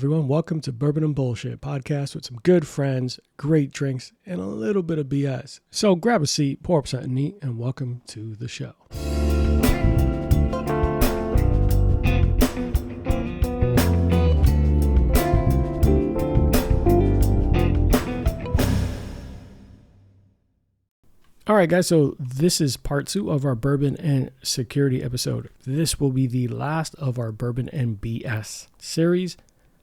Everyone, welcome to Bourbon and Bullshit Podcast with some good friends, great drinks, and a little bit of BS. So grab a seat, pour up something neat, and welcome to the show. All right, guys, so this is part 2 of our Bourbon and Security episode. This will be the last of our Bourbon and BS series,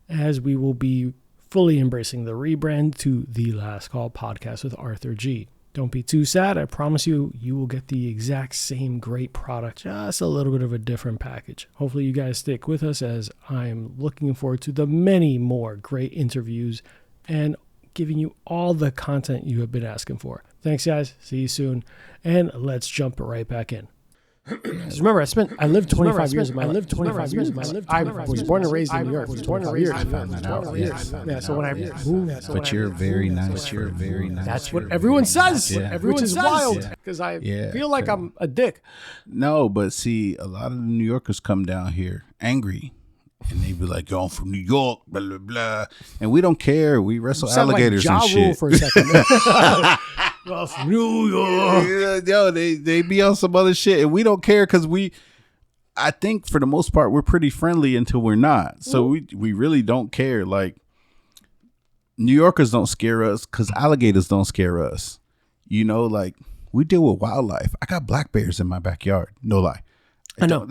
as we will be fully embracing the rebrand to the Last Call podcast with Arthur G. Don't be too sad. I promise you, you will get the exact same great product, just a little bit of a different package. Hopefully you guys stick with us, as I'm looking forward to the many more great interviews and giving you all the content you have been asking for. Thanks, guys. See you soon. And let's jump right back in. Remember, I lived 25 years of my life. I was born and raised in New York. Yeah, so when I moved. But you're very nice. That's what everyone says, which is wild, because I feel like I'm a dick. No, but see, a lot of the New Yorkers come down here angry. And they be like, yo, I'm from New York, blah, blah, blah. And we don't care. We wrestle alligators and shit. For a second. Well, from New York. Yo, they be on some other shit. And we don't care because I think for the most part, we're pretty friendly until we're not. So we really don't care. Like, New Yorkers don't scare us because alligators don't scare us. You know, like, we deal with wildlife. I got black bears in my backyard. No lie. I know.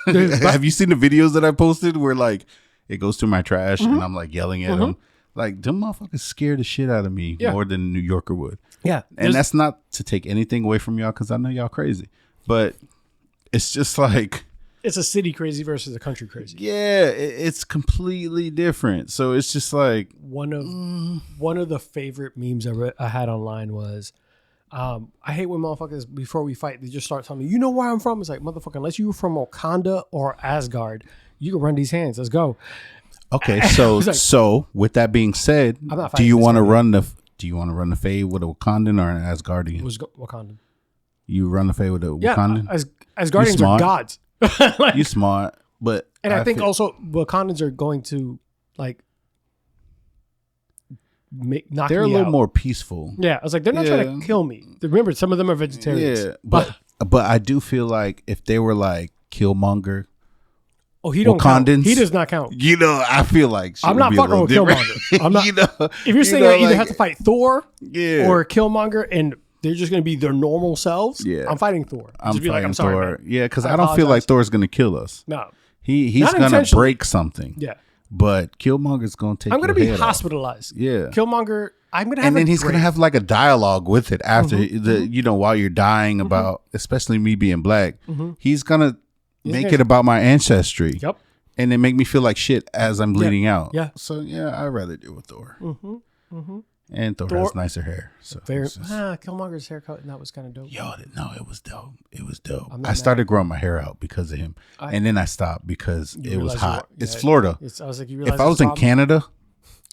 Have you seen the videos that I posted where like it goes through my trash and I'm like yelling at them? Like, them motherfuckers scare the shit out of me more than a New Yorker would. Yeah. And that's not to take anything away from y'all because I know y'all crazy. But it's just like, it's a city crazy versus a country crazy. Yeah, it's completely different. So it's just like one of the favorite memes I had online was, I hate when motherfuckers, before we fight, they just start telling me, you know where I'm from? It's like, motherfucker, unless you're from Wakanda or Asgard, you can run these hands. Let's go. Okay, so like, so with that being said, do you want to run the fade with a Wakandan or an Asgardian? Wakandan. You run the fade with a Wakandan? Asgardians are gods. Like, you smart, but I think also Wakandans are going to like knock they're me a little out. More peaceful. Yeah, I was like, they're not trying to kill me. Remember, some of them are vegetarians. Yeah, but I do feel like if they were like Killmonger, he don't Wakandans, count. He does not count. You know, I feel like I'm not fucking with Killmonger. I'm not. You know, if you're saying I either have to fight Thor or Killmonger, and they're just going to be their normal selves, I'm fighting Thor. I'm sorry, Thor. man. Yeah, because I don't feel like Thor's going to kill us. No, he's going to break something. Yeah. But Killmonger's going to take. I'm going to be hospitalized. Yeah, Killmonger. I'm going to have, and then he's going to have like a dialogue with it after while you're dying about, especially me being black. He's going to make it about my ancestry. Yep, and then make me feel like shit as I'm bleeding out. Yeah. So I'd rather deal with Thor. And Thor has nicer hair. So Killmonger's haircut, and that was kind of dope. Yo, no, it was dope. It was dope. I started growing my hair out because of him, and then I stopped because it was hot. It's Florida. I was like, if I was in Canada,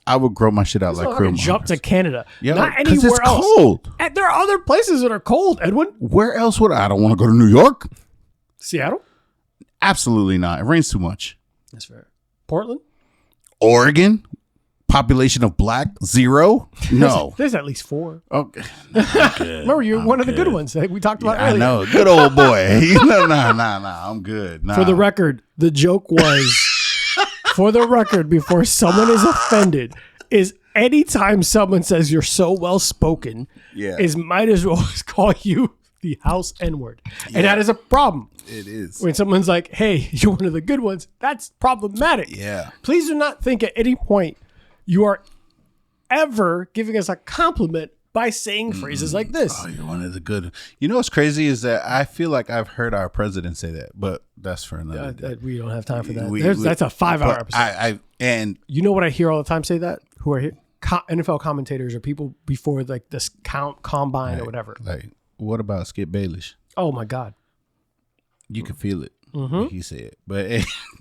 I would grow my shit out like Killmonger. Jump to Canada. Yeah, not anywhere it's else. Cold. And there are other places that are cold, Edwin. Where else would I don't want to go to New York? Seattle? Absolutely not. It rains too much. That's fair. Portland? Oregon? Population of black? 0? No. There's at least 4. Okay. Remember, you're one of the good ones that we talked about earlier. I know. Good old boy. Nah. I'm good. Nah. For the record, the joke was, for the record, before someone is offended, is anytime someone says you're so well spoken, is might as well call you the house N-word. And that is a problem. It is. When someone's like, hey, you're one of the good ones, that's problematic. Yeah. Please do not think at any point you are ever giving us a compliment by saying phrases like this. Oh, you're one of the good. You know what's crazy is that I feel like I've heard our president say that, but that's for another day. We don't have time for that. That's a 5-hour episode. And you know what I hear all the time say that? Who are here? NFL commentators or people before like this combine or whatever. Like, what about Skip Bayless? Oh my God. You can feel it. He said, but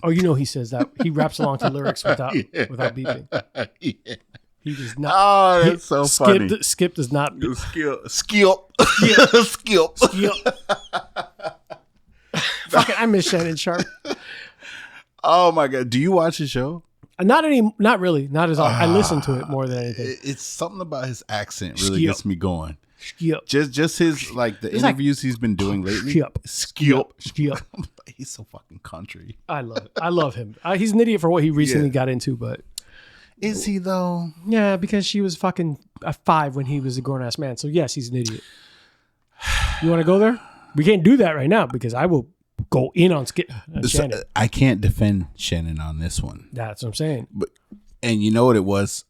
you know he says that he raps along to lyrics without beeping. Yeah. He does not. Oh, that's so funny. Skip does not. Skip. Fucking, I miss Shannon Sharp. Oh my God, do you watch the show? Not really. Not as often. I listen to it more than anything. It's something about his accent really gets me going. Skip. Just his like the interviews he's been doing lately. Skip. He's so fucking country. I love it. I love him. He's an idiot for what he recently got into, but is he though? Yeah, because she was fucking 5 when he was a grown ass man. So yes, he's an idiot. You want to go there? We can't do that right now because I will go in on Shannon. I can't defend Shannon on this one. That's what I'm saying. And you know what it was?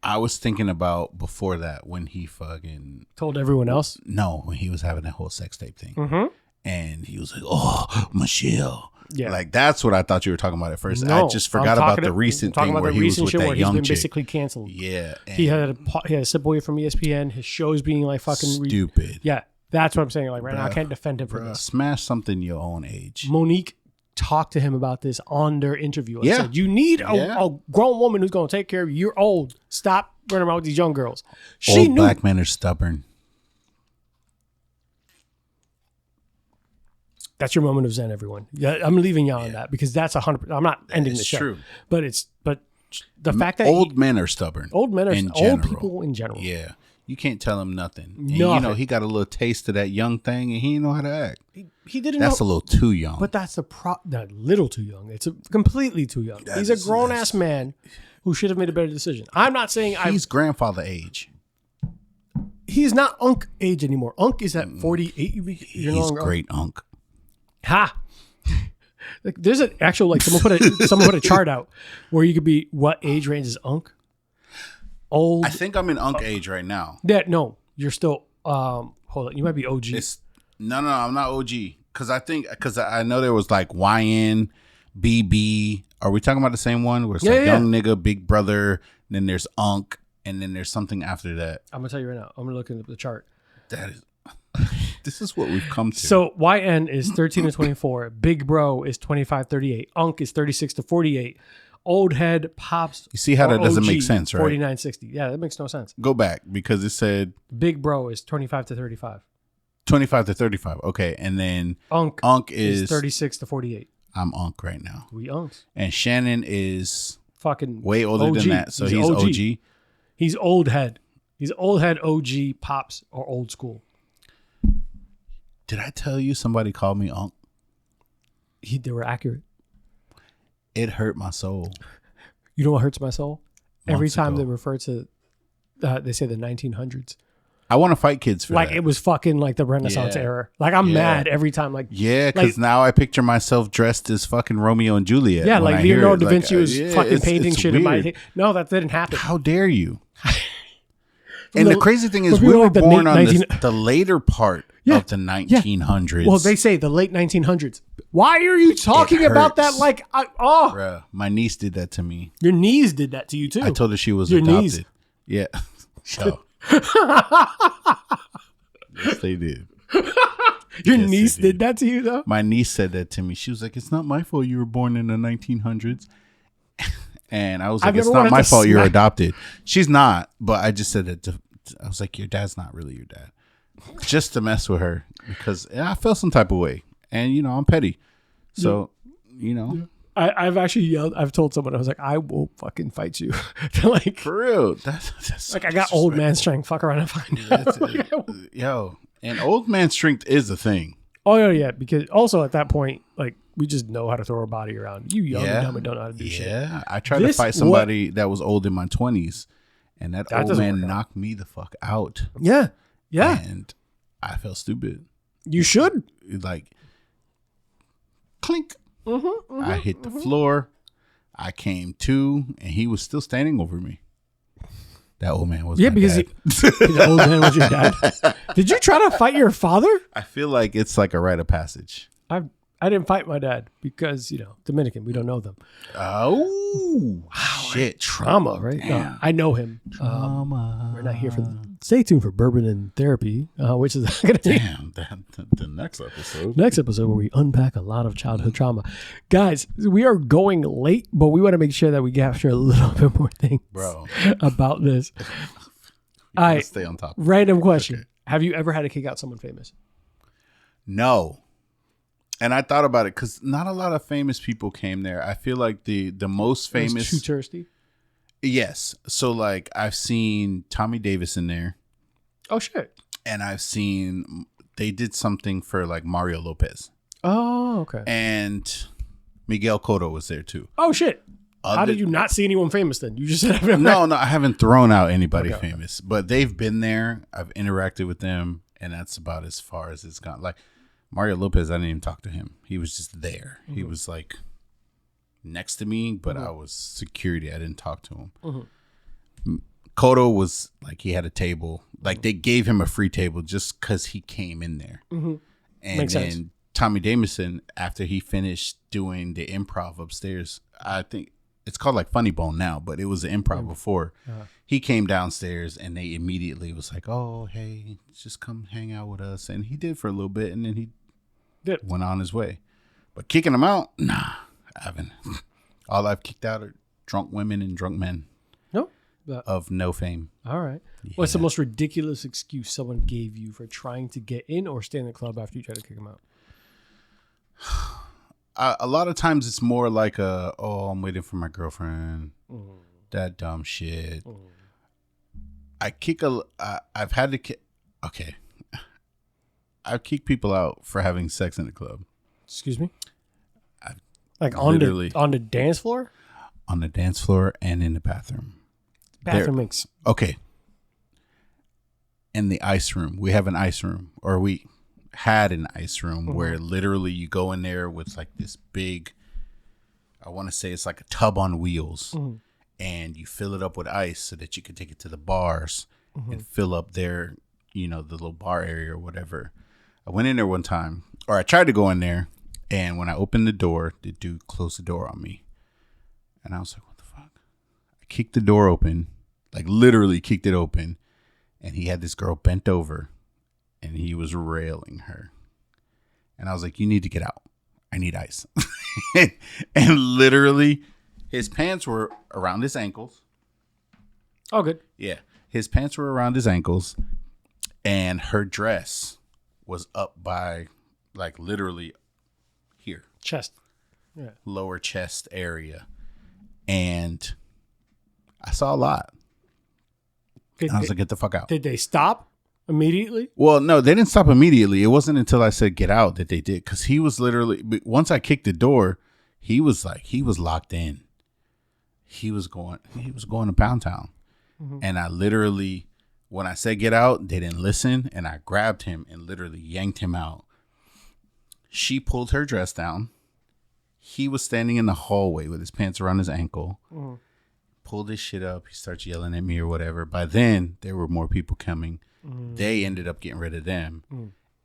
I was thinking about before that when he fucking told everyone else. No, when he was having that whole sex tape thing, and he was like, "Oh, Michelle." Yeah, like that's what I thought you were talking about at first. No, I just forgot about the recent thing where he was with that young chick. Basically canceled. Yeah, he had a step away from ESPN. His shows being like fucking stupid. Yeah, that's what I'm saying. Like right now, I can't defend him for this. Smash something your own age. Monique talked to him about this on their interview. I said, you need a grown woman who's going to take care of you. You're old. Stop running around with these young girls. Old black men are stubborn. That's your moment of zen, everyone. Yeah, I'm leaving y'all on that because that's 100%. I'm not ending the show. True. But the fact that old men are stubborn. Old men are old people in general. Yeah. You can't tell him nothing. And you know, he got a little taste of that young thing and he didn't know how to act. He didn't That's know. a little too young. But that's not little too young. It's completely too young. He's a grown-ass man who should have made a better decision. I'm not saying he's grandfather age. He's not Unk age anymore. Unk is at 48. He's great Unk. Ha! Like, there's an actual, like, someone put a chart out where you could be, what age range is Unk? Old. I think I'm in Unk age right now. Yeah, no, you're still, hold on, you might be OG. No, I'm not OG. Because I know there was like YN, BB. Are we talking about the same one? Where it's young nigga, big brother, then there's Unk, and then there's something after that. I'm going to tell you right now. I'm going to look at the chart. This is what we've come to. So YN is 13 to 24. Big Bro is 25-38. Unk is 36-48. Old Head, Pops. You see how that doesn't make sense, right? 49-60. Yeah, that makes no sense. Go back because it said Big Bro is 25-35. 25-35. Okay, and then Unk is 36-48. I'm Unk right now. We Unks. And Shannon is fucking way older OG. than that, so he's OG. He's Old Head. He's Old Head, OG, Pops, or old school. Did I tell you somebody called me Unk? They were accurate. It hurt my soul. You know what hurts my soul? Every time they refer to, they say the 1900s. I want to fight kids for like that. It was fucking like the Renaissance era. Like I'm mad every time. Like because now I picture myself dressed as fucking Romeo and Juliet. Yeah, like Leonardo da Vinci was fucking painting shit in my head. No, that didn't happen. How dare you? And the crazy thing is, we were born on the later part of the 1900s. Well, they say the late 1900s. Why are you talking about that? Like, Bruh, my niece did that to me. Your niece did that to you too. I told her she was adopted. Niece. Yeah. So. Yes, they did. Your niece did that to you though? My niece said that to me. She was like, "It's not my fault you were born in the 1900s." And I was like, "It's not my fault you're adopted." She's not, but I just said that I was like, "Your dad's not really your dad," just to mess with her because I felt some type of way, and you know I'm petty, so you know. I've actually yelled. I've told someone I was like, "I will fucking fight you." Like for real. That's like I got old man strength. Fuck around and find out. Yo, and old man strength is a thing. Oh yeah, because also at that point, like we just know how to throw our body around. You young and dumb and don't know how to do shit. Yeah, I tried to fight somebody that was old in my 20s, and that old man knocked me the fuck out. Yeah, and I felt stupid. You should like clink. I hit the floor. I came to, and he was still standing over me. That old man was my because dad. The old man was your dad. Did you try to fight your father? I feel like it's like a rite of passage. I didn't fight my dad because, Dominican, we don't know them. Oh, wow, shit. Trauma, right? No, I know him. Trauma. We're not here for stay tuned for Bourbon and Therapy, which is going to be the next episode. Next episode where we unpack a lot of childhood trauma. Guys, we are going late, but we want to make sure that we capture a little bit more things about this. I stay on top. Random question. Okay. Have you ever had to kick out someone famous? No. And I thought about it because not a lot of famous people came there. I feel like the most famous. Too touristy. Yes. So like I've seen Tommy Davis in there. Oh shit. And I've seen they did something for like Mario Lopez. Oh, okay. And Miguel Cotto was there too. Oh shit. How did you not see anyone famous then? You just said no, I haven't thrown out anybody famous, but they've been there. I've interacted with them, and that's about as far as it's gone. Like Mario Lopez, I didn't even talk to him. He was just there. Mm-hmm. He was like next to me, but I was security. I didn't talk to him. Mm-hmm. Cotto was like, he had a table. Like they gave him a free table just because he came in there. Mm-hmm. And Makes then sense. Tommy Davidson, after he finished doing the improv upstairs, I think it's called like Funny Bone now, but it was an improv before. He came downstairs and they immediately was like, oh, hey, just come hang out with us. And he did for a little bit and then he went on his way. But kicking him out, nah, I haven't. All I've kicked out are drunk women and drunk men. No. Of no fame. All right. Yeah. What's the most ridiculous excuse someone gave you for trying to get in or stay in the club after you try to kick them out? A lot of times it's more like I'm waiting for my girlfriend. That dumb shit. I've had to kick. Okay. I've kicked people out for having sex in the club. Excuse me? Like on the dance floor? On the dance floor and in the bathroom. Makes. Okay. In the ice room. We have an ice room. Or we had an ice room where literally you go in there with like this big, I want to say it's like a tub on wheels, and you fill it up with ice so that you can take it to the bars and fill up their, the little bar area or whatever. I went in there one time, or I tried to go in there, and when I opened the door, the dude closed the door on me, and I was like, what the fuck? I kicked the door open, like literally kicked it open, and he had this girl bent over. And he was railing her. And I was like, you need to get out. I need ice. And literally, his pants were around his ankles. Oh, good. Yeah. His pants were around his ankles. And her dress was up by, like, literally here. Chest. Yeah. Lower chest area. And I saw a lot. I was like, get the fuck out. Did they stop? Immediately? Well, no, they didn't stop immediately. It wasn't until I said get out that they did. Because he was literally, once I kicked the door, he was locked in. He was going to Pound Town. And I literally, when I said get out, they didn't listen. And I grabbed him and literally yanked him out. She pulled her dress down. He was standing in the hallway with his pants around his ankle. Pulled his shit up. He starts yelling at me or whatever. By then, there were more people coming. They ended up getting rid of them,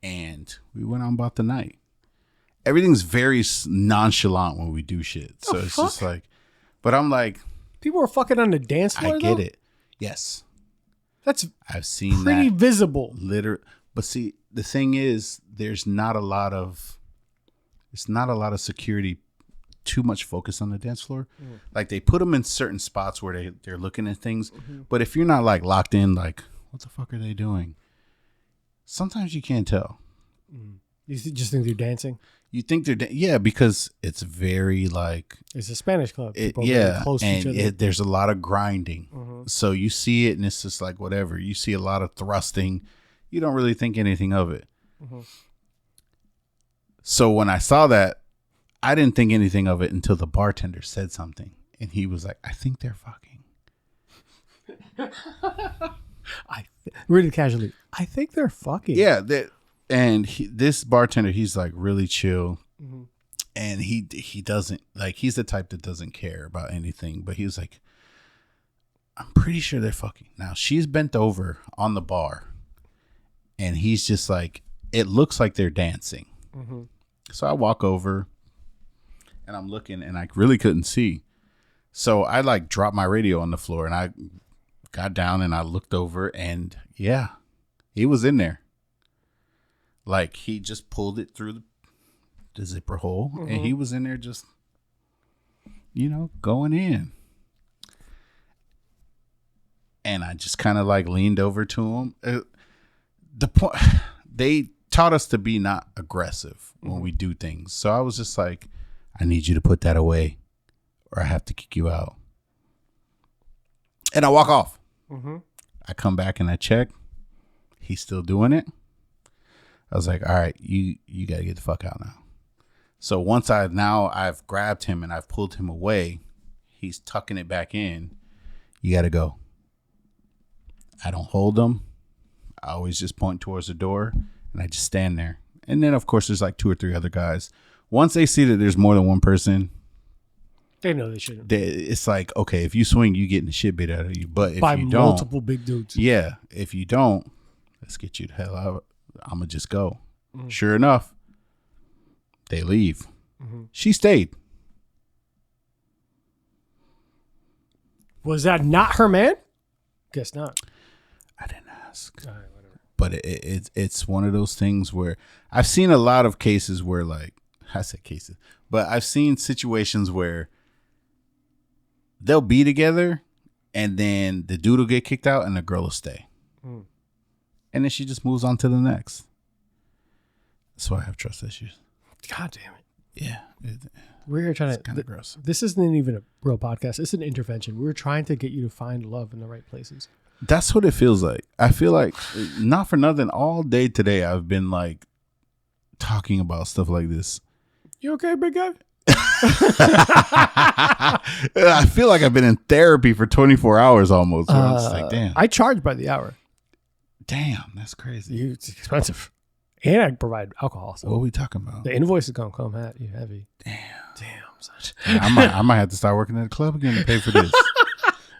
and we went on about the night. Everything's very nonchalant when we do shit, so it's just like. But I'm like, people are fucking on the dance floor. I get it. Yes, I've seen pretty that visible. But see, the thing is, there's not a lot of security. Too much focus on the dance floor. Like they put them in certain spots where they're looking at things, but if you're not like locked in, like. What the fuck are they doing? Sometimes you can't tell. You just think they're dancing? You think they're because it's very like... It's a Spanish club. Close to each other. There's a lot of grinding. So you see it and it's just like whatever. You see a lot of thrusting. You don't really think anything of it. So when I saw that, I didn't think anything of it until the bartender said something. And he was like, I think they're fucking. Really casually, I think they're fucking. Yeah, and this bartender, he's like really chill, and he doesn't like. He's the type that doesn't care about anything. But he was like, I'm pretty sure they're fucking. Now she's bent over on the bar, and he's just like, it looks like they're dancing. So I walk over, and I'm looking, and I really couldn't see. So I like dropped my radio on the floor, and I got down and I looked over and yeah, he was in there. Like he just pulled it through the zipper hole and he was in there just, going in. And I just kind of like leaned over to him. The point, they taught us to be not aggressive when we do things. So I was just like, I need you to put that away or I have to kick you out. And I walk off. I come back and I check. He's still doing it. I was like, all right, you got to get the fuck out now. So once I've grabbed him and I've pulled him away, he's tucking it back in. You got to go. I don't hold him. I always just point towards the door and I just stand there. And then, of course, there's like 2 or 3 other guys. Once they see that there's more than one person, they know they shouldn't. It's like, okay, if you swing, you getting the shit bit out of you. But if by you don't, multiple big dudes. Yeah. If you don't, let's get you the hell out. I'm going to just go. Sure enough, they leave. She stayed. Was that not her man? Guess not. I didn't ask. All right, whatever. But it's one of those things where I've seen a lot of cases where, like, I say cases, but I've seen situations where they'll be together and then the dude will get kicked out and the girl will stay. And then she just moves on to the next. That's why I have trust issues. God damn it. Yeah. We're here trying to kind of gross. This isn't even a real podcast. It's an intervention. We're trying to get you to find love in the right places. That's what it feels like. I feel like, not for nothing, all day today I've been like talking about stuff like this. You okay, big guy? I feel like I've been in therapy for 24 hours almost. So I'm just like, damn. I charge by the hour. Damn, that's crazy. It's expensive. And I provide alcohol. So what are we talking about? the invoice is going to come at you heavy. Damn, son. I might have to start working at a club again to pay for this.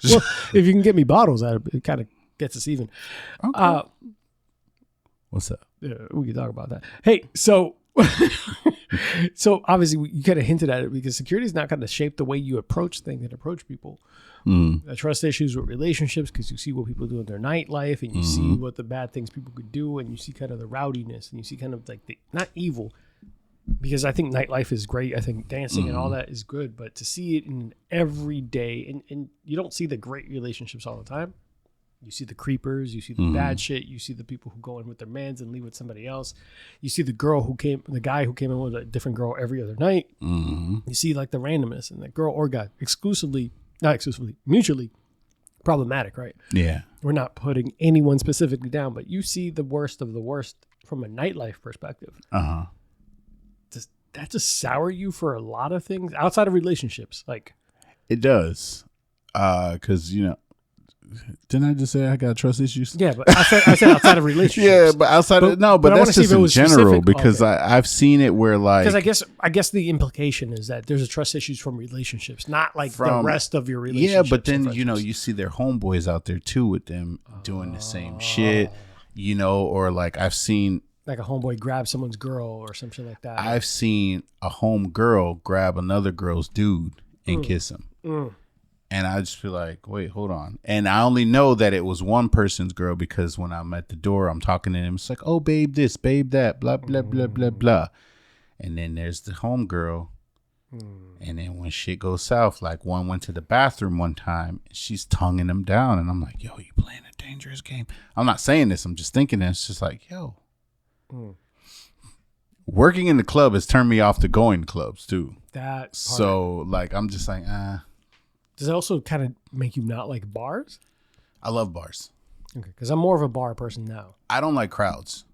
Well, if you can get me bottles, it kind of gets us even. Okay. What's up? Yeah, we can talk about that. Hey, so obviously you kind of hinted at it because security is not going to shape the way you approach things and approach people. Trust issues with relationships because you see what people do in their nightlife and you see what the bad things people could do and you see kind of the rowdiness and you see kind of like the not evil, because I think nightlife is great. I think dancing and all that is good, but to see it in every day and you don't see the great relationships all the time. You see the creepers, you see the bad shit, you see the people who go in with their mans and leave with somebody else. You see the guy who came in with a different girl every other night. You see like the randomness and the girl or guy mutually problematic, right? Yeah. We're not putting anyone specifically down, but you see the worst of the worst from a nightlife perspective. Does that just sour you for a lot of things outside of relationships? Like it does. Cause didn't I just say I got trust issues? Yeah, but I said outside of relationships. Yeah, but but that's just in general because okay. I've seen it where like because I guess the implication is that there's a trust issues from relationships, not like the rest of your relationships. Yeah, but then you see their homeboys out there too with them doing the same shit, or like I've seen like a homeboy grab someone's girl or something like that. I've seen a home girl grab another girl's dude and kiss him. And I just feel like, wait, hold on. And I only know that it was one person's girl because when I'm at the door, I'm talking to him. It's like, oh, babe this, babe that, blah, blah, blah, blah, blah. And then there's the home girl. And then when shit goes south, like one went to the bathroom one time, she's tonguing him down. And I'm like, yo, you playing a dangerous game. I'm not saying this. I'm just thinking that it's just like, yo. Working in the club has turned me off to going to clubs too. So like, I'm just like, Does it also kind of make you not like bars? I love bars. Okay, because I'm more of a bar person now. I don't like crowds.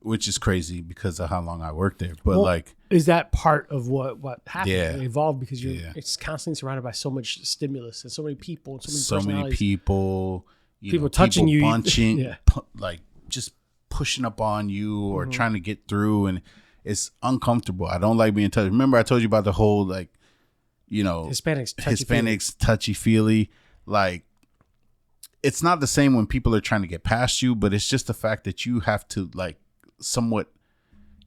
Which is crazy because of how long I worked there. But is that part of what happened? Yeah. It evolved because it's constantly surrounded by so much stimulus and so many people and so many people, people touching you, bunching, like just pushing up on you or trying to get through, and it's uncomfortable. I don't like being touched. Remember, I told you about the whole Hispanics touchy-feely. Like, it's not the same when people are trying to get past you, but it's just the fact that you have to like somewhat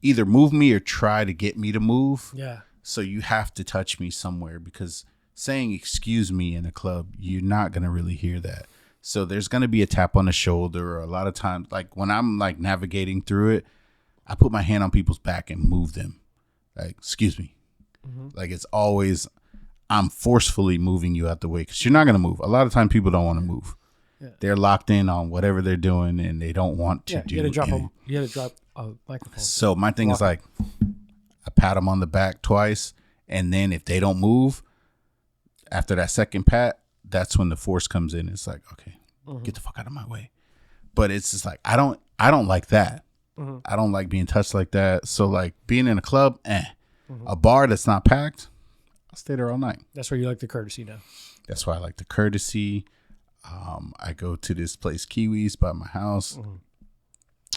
either move me or try to get me to move. Yeah. So you have to touch me somewhere because saying excuse me in a club, you're not going to really hear that. So there's going to be a tap on the shoulder, or a lot of times, like when I'm like navigating through it, I put my hand on people's back and move them. Like, excuse me. Like it's always... I'm forcefully moving you out the way because you're not going to move. A lot of times people don't want to move. They're locked in on whatever they're doing, and they don't want to do. You got to drop a microphone. So my thing is like, I pat them on the back twice, and then if they don't move after that second pat, that's when the force comes in. It's like, okay, get the fuck out of my way. But it's just like I don't like that. I don't like being touched like that. So like being in a club, a bar that's not packed, I'll stay there all night. That's where you like the courtesy now. That's why I like the courtesy. I go to this place, Kiwis, by my house.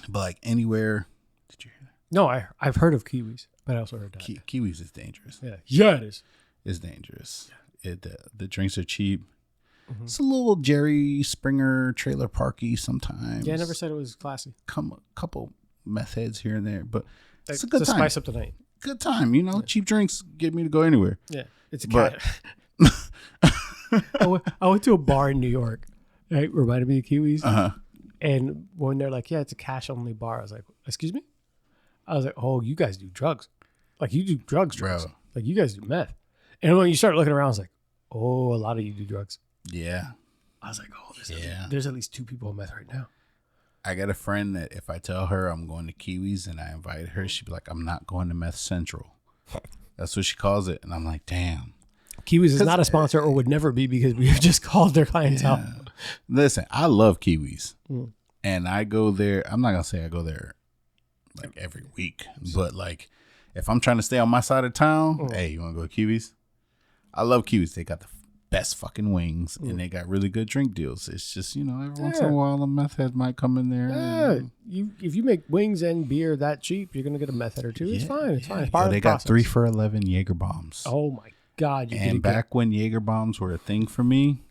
But like anywhere, did you hear that? No, I've heard of Kiwis, but I also heard that. Kiwis is dangerous. Yeah, it is. It's dangerous. The drinks are cheap. It's a little Jerry Springer trailer parky sometimes. Yeah, I never said it was classy. Come a couple meth heads here and there, but it's a good time. Spice up the night. Good time, you know. Cheap drinks get me to go anywhere. Yeah, it's a cat. I went to a bar in New York, right? Reminded me of Kiwis. And when they're like, yeah, it's a cash only bar, I was like, excuse me? I was like, oh, you guys do drugs. Like, you do drugs. Bro. Like, you guys do meth. And when you start looking around, I was like, oh, a lot of you do drugs. Yeah. I was like, oh, there's at least 2 people on meth right now. I got a friend that if I tell her I'm going to Kiwis and I invite her, she'd be like, I'm not going to Meth Central. That's what she calls it. And I'm like, damn. Kiwis is not a sponsor or would never be because we have just called their clientele. Yeah. Listen, I love Kiwis. And I go there. I'm not going to say I go there like every week. But like if I'm trying to stay on my side of town, hey, you want to go to Kiwis? I love Kiwis. They got the best fucking wings and they got really good drink deals. It's just, you know, every once in a while a meth head might come in there. Yeah. If you make wings and beer that cheap, you're gonna get a meth head or two. It's fine. It's fine. It's part of they the got process. 3 for $11 Jaeger bombs. Oh my God. And back when Jaeger bombs were a thing for me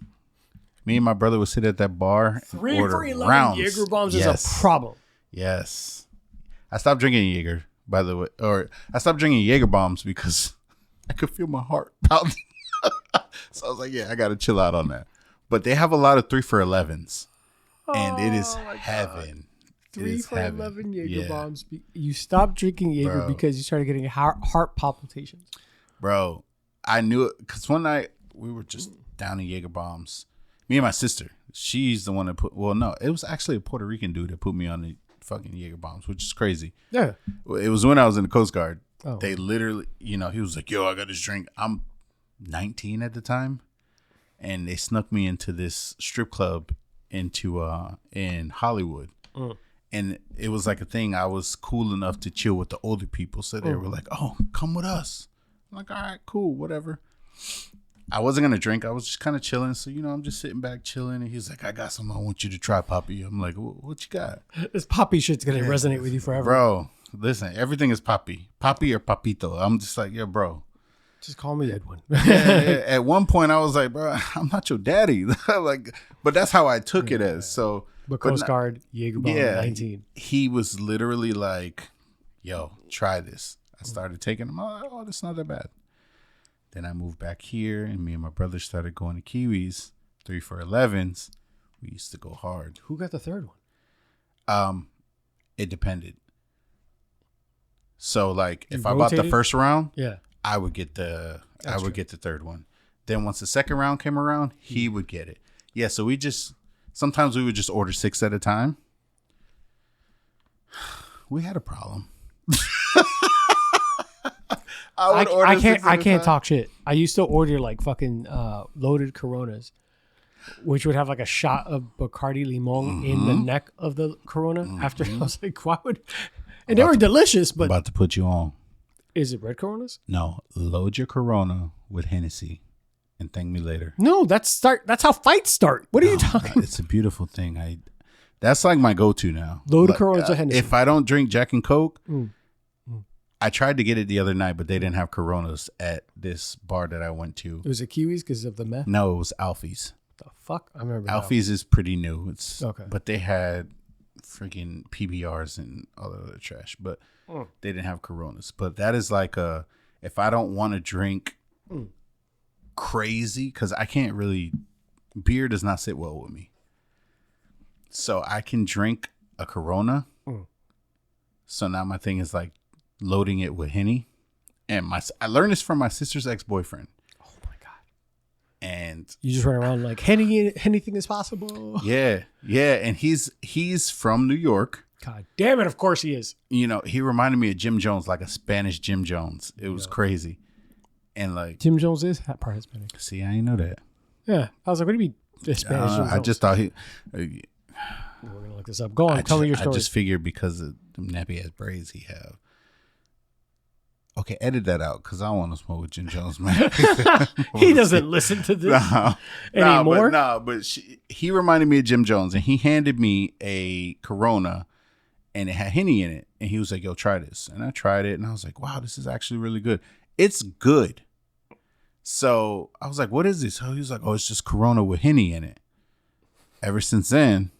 and my brother would sit at that bar 3 order for 11 rounds. Jaeger bombs is a problem. Yes. I stopped drinking Jaeger, by the way. Or I stopped drinking Jaeger bombs because I could feel my heart pounding. So I was like, yeah, I got to chill out on that. But they have a lot of 3 for 11s. And it is heaven. 3 for 11 Jaeger bombs. You stopped drinking Jaeger because you started getting heart palpitations. Bro, I knew it. Because one night we were just down in Jaeger bombs. Me and my sister. She's the one that put, well, no, it was actually a Puerto Rican dude that put me on the fucking Jaeger bombs, which is crazy. Yeah. It was when I was in the Coast Guard. Oh. They literally, you know, he was like, yo, I got this drink. I'm 19 at the time, and they snuck me into this strip club in Hollywood. And it was like a thing. I was cool enough to chill with the older people, so they were like, oh, come with us. I'm like, all right, cool, whatever. I wasn't gonna drink. I was just kind of chilling, so you know, I'm just sitting back chilling, and he's like, I got something I want you to try, Poppy. I'm like, what you got? This Poppy shit's gonna resonate with you forever, bro. Listen, everything is Poppy or Papito. I'm just like, yeah, bro. Just call me Edwin. At one point, I was like, bro, I'm not your daddy. Like, but that's how I took it as. So, but Coast Guard, Jaeger bomb, 19. He was literally like, yo, try this. I started taking them. Oh, that's not that bad. Then I moved back here, and me and my brother started going to Kiwis, 3 for 11s. We used to go hard. Who got the third one? It depended. So, like, if I bought the first round, I would get the third one. Then once the second round came around, he would get it. Yeah, so sometimes we would just order 6 at a time. We had a problem. I can't talk shit. I used to order like fucking loaded Coronas, which would have like a shot of Bacardi Limon in the neck of the Corona. After I was like, why would? And they were delicious, but about to put you on. Is it red Coronas? No, load your Corona with Hennessy, and thank me later. No, that's how fights start. What are you talking about? It's a beautiful thing. That's like my go-to now. Loaded Coronas with Hennessy. If I don't drink Jack and Coke. I tried to get it the other night, but they didn't have Coronas at this bar that I went to. It was a Kiwis because of the meth? No, it was Alfie's. The fuck? I remember Alfie's is pretty new. It's okay. But they had freaking PBRs and all that other trash, but they didn't have Coronas. But that is like if I don't want to drink crazy, because I can't really, beer does not sit well with me. So I can drink a Corona. So now my thing is like, loading it with Henny, and I learned this from my sister's ex-boyfriend. Oh my god! And you just run around like anything is possible. Yeah. And he's from New York. God damn it. Of course he is. You know, he reminded me of Jim Jones, like a Spanish Jim Jones. It was crazy. And like Jim Jones is part Hispanic. See, I didn't know that. Yeah. I was like, what do you mean Spanish Jim Jones? I just thought we're going to look this up. Go on. Tell me your story. I just figured because of the nappy ass braids he have. Okay, edit that out because I want to smoke with Jim Jones, man. He doesn't listen to this anymore. But he reminded me of Jim Jones, and he handed me a Corona, and it had Henny in it, and he was like, "Yo, try this," and I tried it, and I was like, "Wow, this is actually really good. It's good." So I was like, "What is this?" So he was like, "Oh, it's just Corona with Henny in it." Ever since then,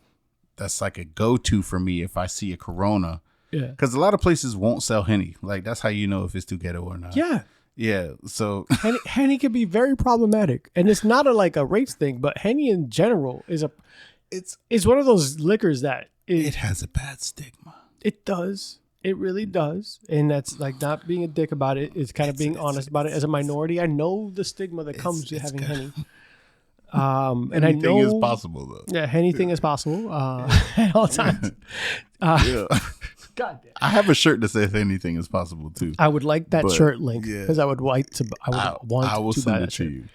that's like a go-to for me if I see a Corona. Yeah, because a lot of places won't sell Henny. Like that's how you know if it's too ghetto or not. Yeah. So Henny can be very problematic, and it's not a race thing, but Henny in general is it's one of those liquors that it has a bad stigma. It does. It really does, and that's like not being a dick about it. It's kind of being honest about it. As a minority, I know the stigma that comes with having Henny. And I know anything is possible though. Yeah, anything is possible at all times. Yeah. God damn. I have a shirt that says anything is possible too. I would like that shirt link because I would like to. I will send it to you.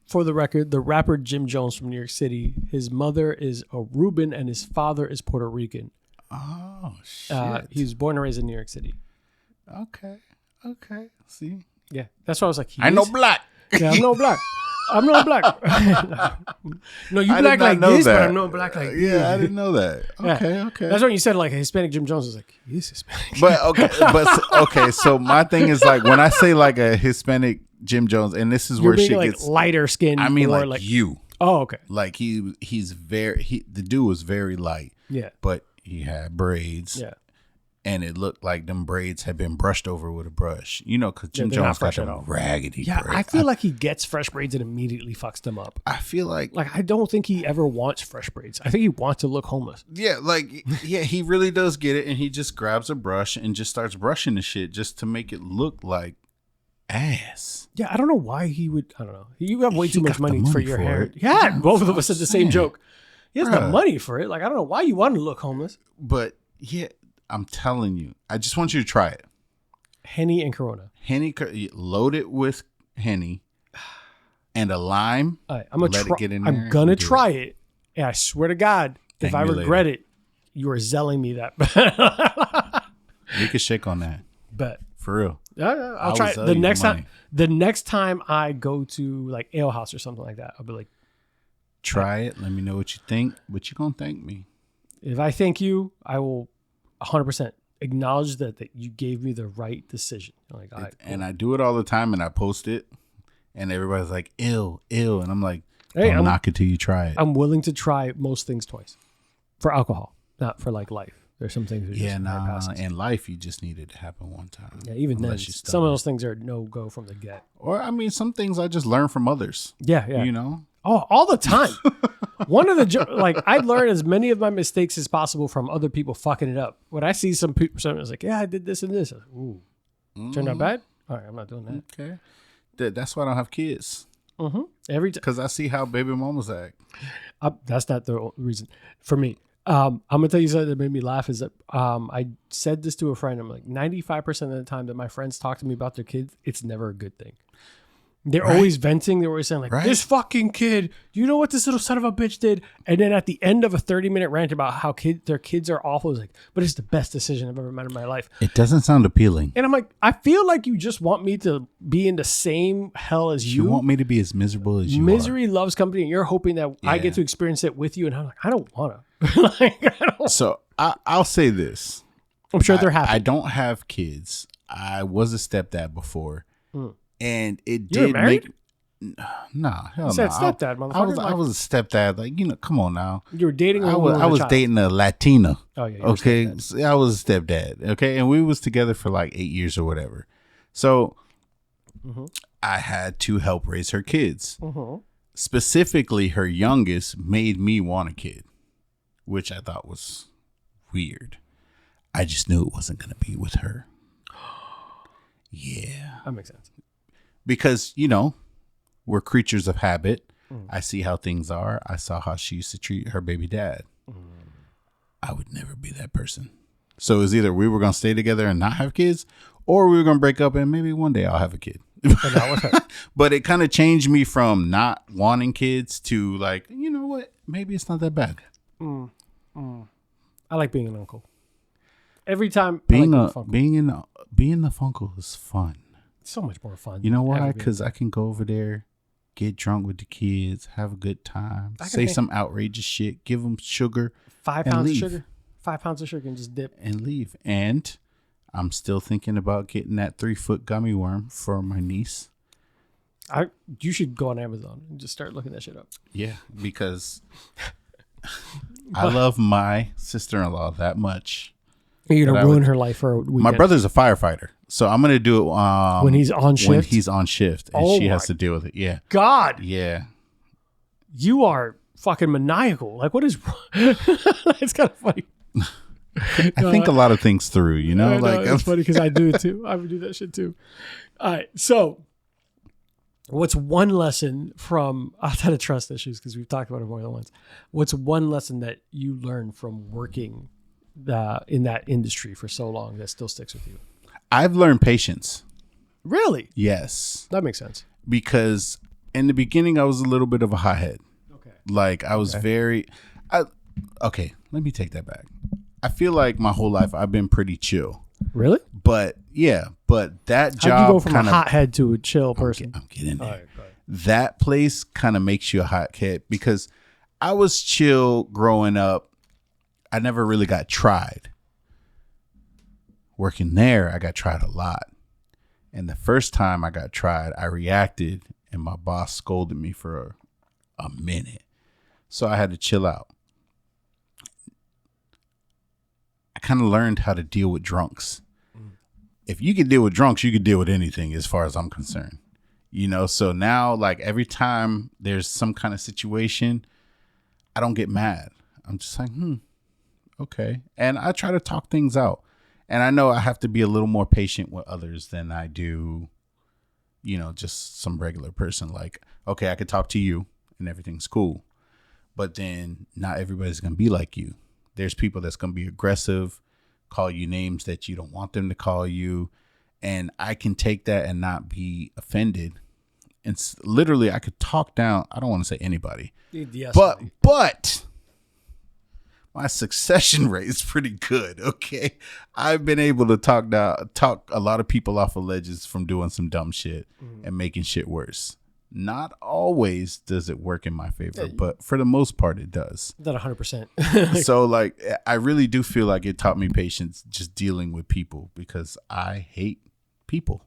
For the record, the rapper Jim Jones from New York City. His mother is Aruban and his father is Puerto Rican. Oh shit! He was born and raised in New York City. Okay. See. Yeah, that's why I was like, I know black. Yeah, I'm no black. I'm not black. No, you black like this, but I'm not black like this. Yeah, I didn't know that. Okay. That's when you said like a Hispanic Jim Jones. I was like, he's Hispanic. But okay. So my thing is like when I say like a Hispanic Jim Jones, and this is where shit like gets lighter skin. I mean like you. Oh, okay. Like the dude was very light. Yeah. But he had braids. Yeah. And it looked like them braids had been brushed over with a brush. You know, because Jim Jones got them raggedy braids. I feel like he gets fresh braids and immediately fucks them up. I feel like I don't think he ever wants fresh braids. I think he wants to look homeless. Yeah, he really does get it. And he just grabs a brush and just starts brushing the shit just to make it look like ass. Yeah, I don't know why he would. I don't know. You have way too much money for your hair. It. Yeah, both of us said the same joke. He has the money for it. Like, I don't know why you want to look homeless. But yeah. I'm telling you, I just want you to try it. Henny and Corona. Henny, load it with Henny and a lime. All right, I'm gonna try it. And I swear to God, if I regret it, you are zelling me that. We could shake on that. Bet. For real. Yeah, I'll try it. The next time I go to like Ale House or something like that, I'll be like, try it. Let me know what you think. But you're gonna thank me. If I thank you, I will 100% acknowledge that you gave me the right decision. Like, all right, cool. And I do it all the time, and I post it, and everybody's like, "Ill," and I'm like, "Hey, I'm knock it till you try it." I'm willing to try most things twice for alcohol, not for like life. There's some things. In life, you just need it to happen one time. Yeah, even then, some of those things are no go from the get. Or I mean, some things I just learn from others. Yeah. You know. Oh, all the time. One of the I learn as many of my mistakes as possible from other people fucking it up. When I see some people, someone's like, "Yeah, I did this and this." Like, ooh, turned out bad. All right, I'm not doing that. Okay, that's why I don't have kids. Mm-hmm. Every time, because I see how baby mamas act. That's not the reason for me. I'm gonna tell you something that made me laugh. Is that I said this to a friend. I'm like, 95% of the time that my friends talk to me about their kids, it's never a good thing. They're always venting. They're always saying like, this fucking kid, you know what this little son of a bitch did? And then at the end of a 30-minute rant about how their kids are awful, it's like, but it's the best decision I've ever made in my life. It doesn't sound appealing. And I'm like, I feel like you just want me to be in the same hell as you. You want me to be as miserable as you Misery loves company, and you're hoping that I get to experience it with you. And I'm like, I don't want to. So I'll say this. I'm sure they're happy. I don't have kids. I was a stepdad before. And it you were did married? Nah, hell no. You said stepdad, motherfucker. I was a stepdad. Like, come on now. You were dating I was dating a Latina. Oh, yeah. Okay. So I was a stepdad. Okay. And we was together for like 8 years or whatever. So I had to help raise her kids. Specifically, her youngest made me want a kid, which I thought was weird. I just knew it wasn't going to be with her. Yeah. That makes sense. Because, we're creatures of habit. I see how things are. I saw how she used to treat her baby dad. I would never be that person. So it's either we were going to stay together and not have kids, or we were going to break up and maybe one day I'll have a kid. But it kind of changed me from not wanting kids to like, you know what? Maybe it's not that bad. I like being an uncle. Every time being the funkle is fun. It's so much more fun. You know why? Because I can go over there, get drunk with the kids, have a good time, say some outrageous shit, give them sugar, 5 pounds of sugar, 5 pounds of sugar, and just dip and leave. And I'm still thinking about getting that 3-foot gummy worm for my niece. You should go on Amazon and just start looking that shit up. Yeah, because I love my sister-in-law that much. You're gonna ruin her life for a weekend. My brother's a firefighter, so I'm gonna do it when he's on shift. When he's on shift, and she has to deal with it. Yeah. God. Yeah. You are fucking maniacal. Like, what is? It's kind of funny. I think a lot of things through, you know. It's funny because I do it too. I would do that shit too. All right, so what's one lesson from outside of trust issues, because we've talked about it more than once? What's one lesson that you learned from working in that industry for so long that still sticks with you? I've learned patience. Really? Yes. That makes sense. Because in the beginning, I was a little bit of a hothead. Okay. Like I was okay, let me take that back. I feel like my whole life I've been pretty chill. Really? But that job. How'd you go from a hothead to a chill person? I'm getting there. All right. That place kind of makes you a hothead because I was chill growing up. I never really got tried. Working there, I got tried a lot. And the first time I got tried, I reacted and my boss scolded me for a minute. So I had to chill out. I kind of learned how to deal with drunks. If you can deal with drunks, you can deal with anything as far as I'm concerned. You know, so now like every time there's some kind of situation, I don't get mad. I'm just like, okay. And I try to talk things out. And I know I have to be a little more patient with others than I do, you know, just some regular person. Like, okay, I could talk to you and everything's cool. But then not everybody's going to be like you. There's people that's going to be aggressive, call you names that you don't want them to call you. And I can take that and not be offended. And literally, I could talk down. I don't want to say anybody. Yes, but my succession rate is pretty good. Okay. I've been able to talk a lot of people off of ledges from doing some dumb shit and making shit worse. Not always does it work in my favor, but for the most part, it does. Not 100%. So like, I really do feel like it taught me patience just dealing with people because I hate people.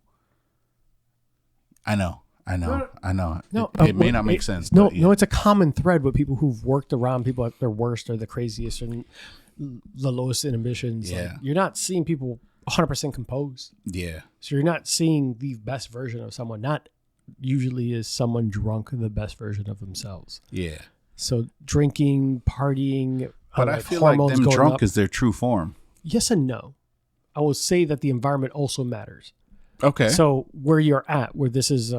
I know. No, it may not make sense. No, it's a common thread with people who've worked around people at their worst or the craziest or the lowest inhibitions. Yeah. Like, you're not seeing people 100% composed. Yeah. So you're not seeing the best version of someone. Not usually is someone drunk the best version of themselves. Yeah. So drinking, partying, but I feel like them drunk is their true form. Yes and no. I will say that the environment also matters. Okay. So where you're at, where this is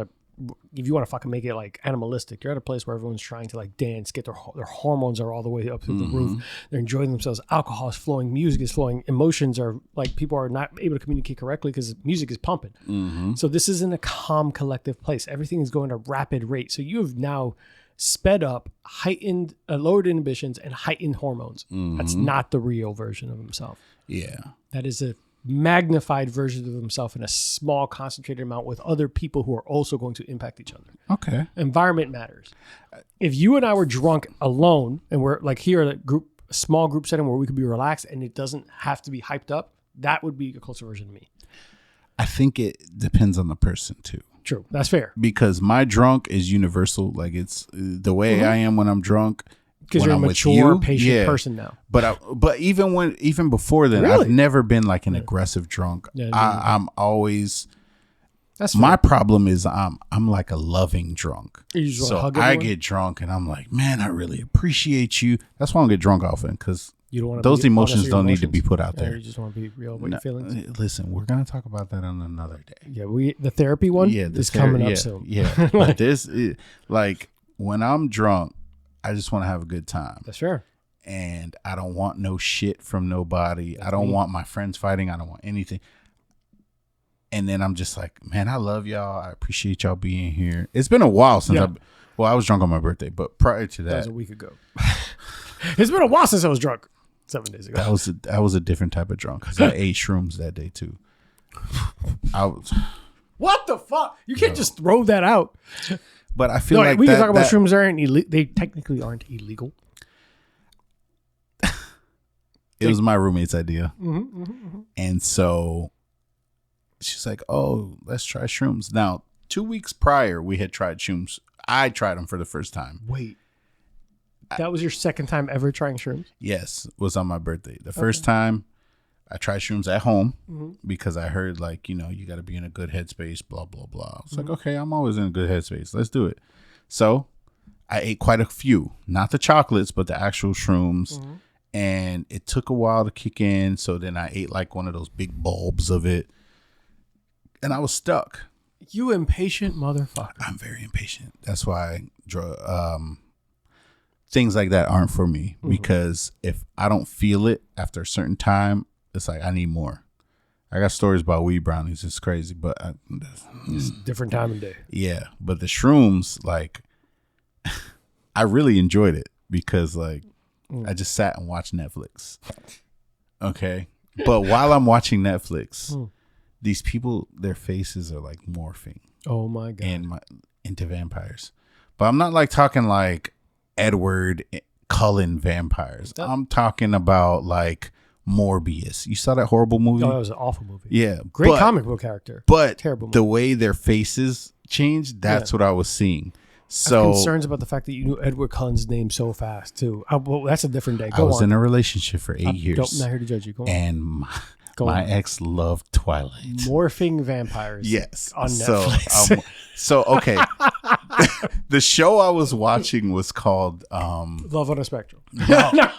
if you want to fucking make it like animalistic, you're at a place where everyone's trying to like dance, get their hormones are all the way up through the roof. They're enjoying themselves. Alcohol is flowing, music is flowing, emotions are like people are not able to communicate correctly because music is pumping. So this isn't a calm collective place. Everything is going at a rapid rate. So you have now sped up, heightened, lowered inhibitions and heightened hormones. That's not the real version of himself. Yeah. That is a magnified version of himself in a small concentrated amount with other people who are also going to impact each other. Okay. Environment matters. If you and I were drunk alone and we're like here at a small group setting where we could be relaxed and it doesn't have to be hyped up, that would be a closer version of me. I think it depends on the person too. True. That's fair. Because my drunk is universal. Like it's the way I am when I'm drunk. Because you're a mature, patient person now. But even before then, Really? I've never been like an aggressive drunk. Yeah, I'm always. That's my problem is I'm like a loving drunk. You just so hug I everyone? get drunk and I'm like, man, I really appreciate you. That's why I don't get drunk often because You don't want those emotions don't need to be put out there. You just want to be real with your feelings. Listen, we're gonna talk about that on another day. Yeah, the therapy one is coming up soon. Yeah, but this is like when I'm drunk, I just want to have a good time. That's fair. And I don't want no shit from nobody. I don't want my friends fighting. I don't want anything. And then I'm just like, man, I love y'all. I appreciate y'all being here. It's been a while since I was drunk on my birthday, but prior to that, was a week ago. It's been a while since I was drunk. 7 days ago. That was a different type of drunk because I ate shrooms that day too. What the fuck? You can't just throw that out. But I feel like we can talk about shrooms. They technically aren't illegal. It was my roommate's idea, and so she's like, "Oh, let's try shrooms." Now, 2 weeks prior, we had tried shrooms. I tried them for the first time. Wait. That was your second time ever trying shrooms? Yes, it was on my birthday. The first time I tried shrooms at home because I heard like, you got to be in a good headspace, blah, blah, blah. I was like, okay, I'm always in a good headspace. Let's do it. So I ate quite a few, not the chocolates, but the actual shrooms. And it took a while to kick in. So then I ate like one of those big bulbs of it. And I was stuck. You impatient motherfucker. I'm very impatient. That's why things like that aren't for me, because if I don't feel it after a certain time, it's like I need more. I got stories about weed brownies. It's crazy, but it's a different time of day. Yeah, but the shrooms, like, I really enjoyed it because, like, I just sat and watched Netflix. Okay, but while I'm watching Netflix, these people, their faces are like morphing. Oh my god! Into vampires, but I'm not like talking like Edward Cullen vampires. I'm talking about like Morbius. You saw that horrible movie? Oh, that was an awful movie. Yeah. Great comic book character. But terrible movie. The way their faces changed, that's what I was seeing. So I have concerns about the fact that you knew Edward Cullen's name so fast too. Well, that's a different day. I was in a relationship for 8 years. I'm not here to judge you. Go on. And my ex loved Twilight. Morphing vampires. Yes. On Netflix. So okay. The show I was watching was called Love on a Spectrum. No.